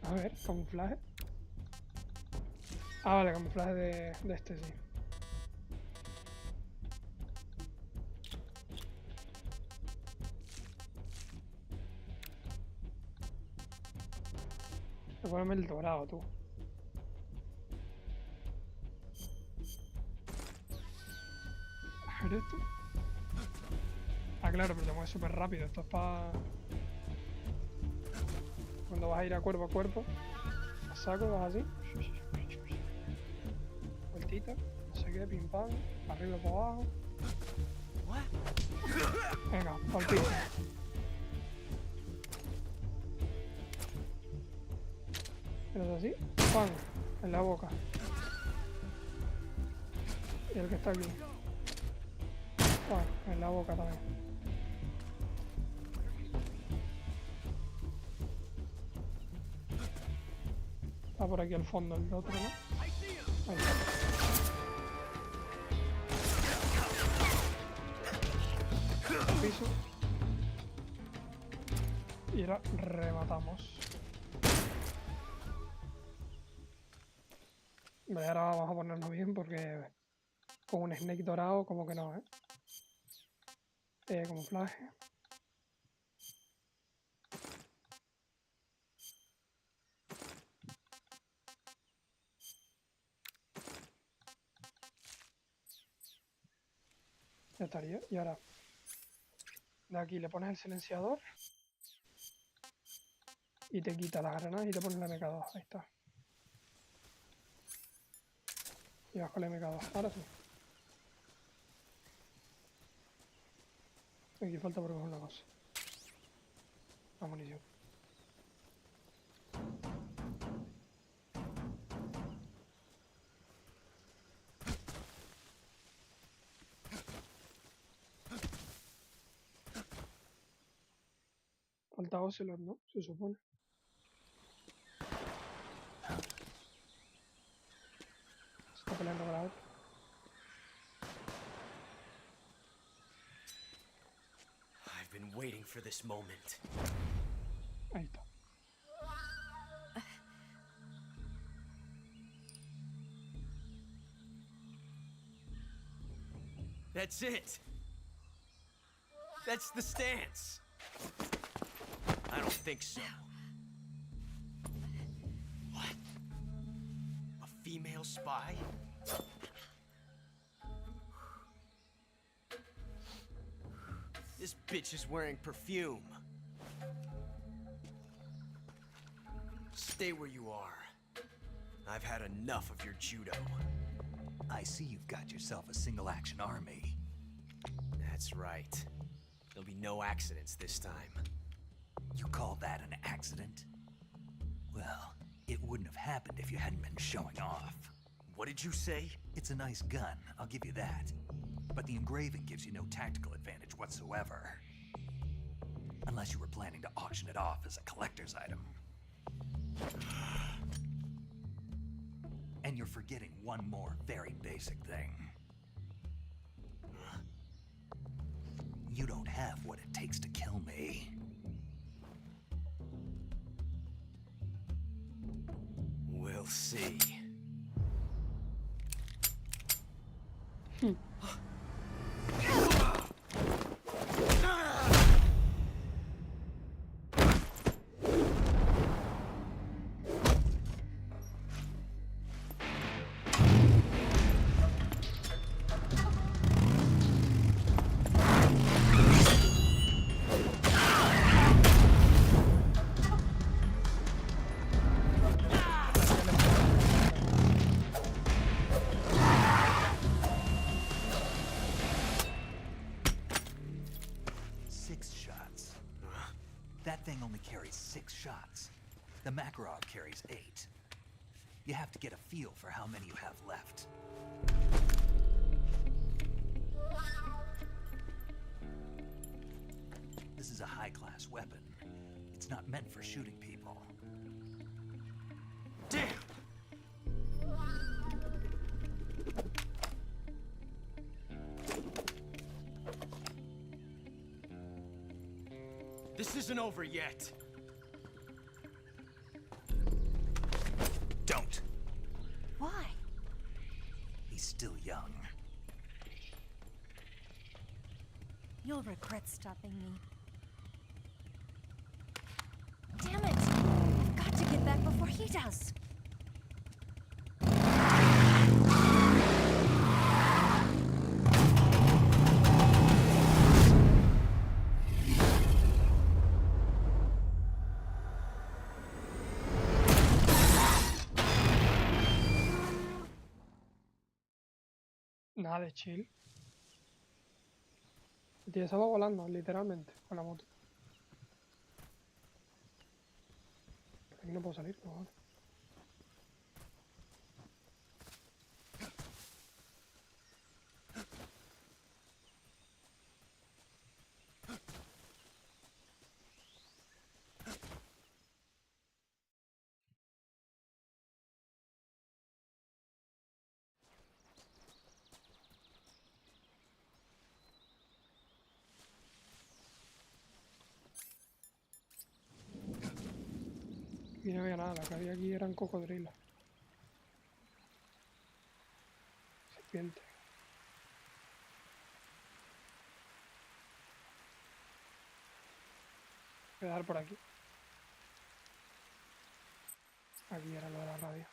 A ver, camuflaje. Ah, vale, camuflaje de este, sí. Voy a ponerme el dorado, tú. A ver esto. Ah, claro, pero te mueves súper rápido. Esto es para... Cuando vas a ir a cuerpo, a saco, vas así. vueltecita, no sé qué, pim pam, arriba para abajo. Venga, al piso. Pero así, pan, en la boca. Y el que está aquí. Pan, en la boca también. Está por aquí al fondo el otro, ¿no? Ahí está. Piso. Y ahora rematamos. Vale, ahora vamos a ponernos bien porque con un snake dorado como que no, camuflaje. Ya estaría. Y ahora de aquí le pones el silenciador y te quita las granadas y te pones la MK2. Ahí está. Y vas con la MK2. Ahora sí. Aquí falta por coger una cosa. La munición. Falta Ocelot, ¿no? Se supone. Se está peleando con la otra. I've been waiting for this moment. Ahí está. That's it. That's the stance. I don't think so. What? A female spy? This bitch is wearing perfume. Stay where you are. I've had enough of your judo. I see you've got yourself a single-action army. That's right. There'll be no accidents this time. You call that an accident? Well, it wouldn't have happened if you hadn't been showing off. What did you say? It's a nice gun, I'll give you that. But the engraving gives you no tactical advantage whatsoever. Unless you were planning to auction it off as a collector's item. And you're forgetting one more very basic thing. You don't have what it takes to kill me. We'll see. That thing only carries 6 shots. The Makarov carries 8. You have to get a feel for how many you have left. This is a high-class weapon. It's not meant for shooting people. Damn! This isn't over yet. Don't. Why? He's still young. You'll regret stopping me. Damn it! I've got to get back before he does. Nada de chill. El tío estaba volando, literalmente, con la moto. Por aquí no puedo salir, no vale. Y no había nada, lo que había aquí eran cocodrilos. Serpiente. Voy a dar por aquí. Aquí era lo de la radio.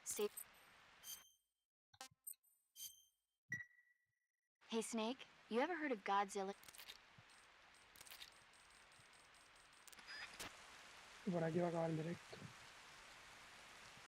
See? Hey, Snake, you ever heard of Godzilla? Y por aquí va a acabar el directo.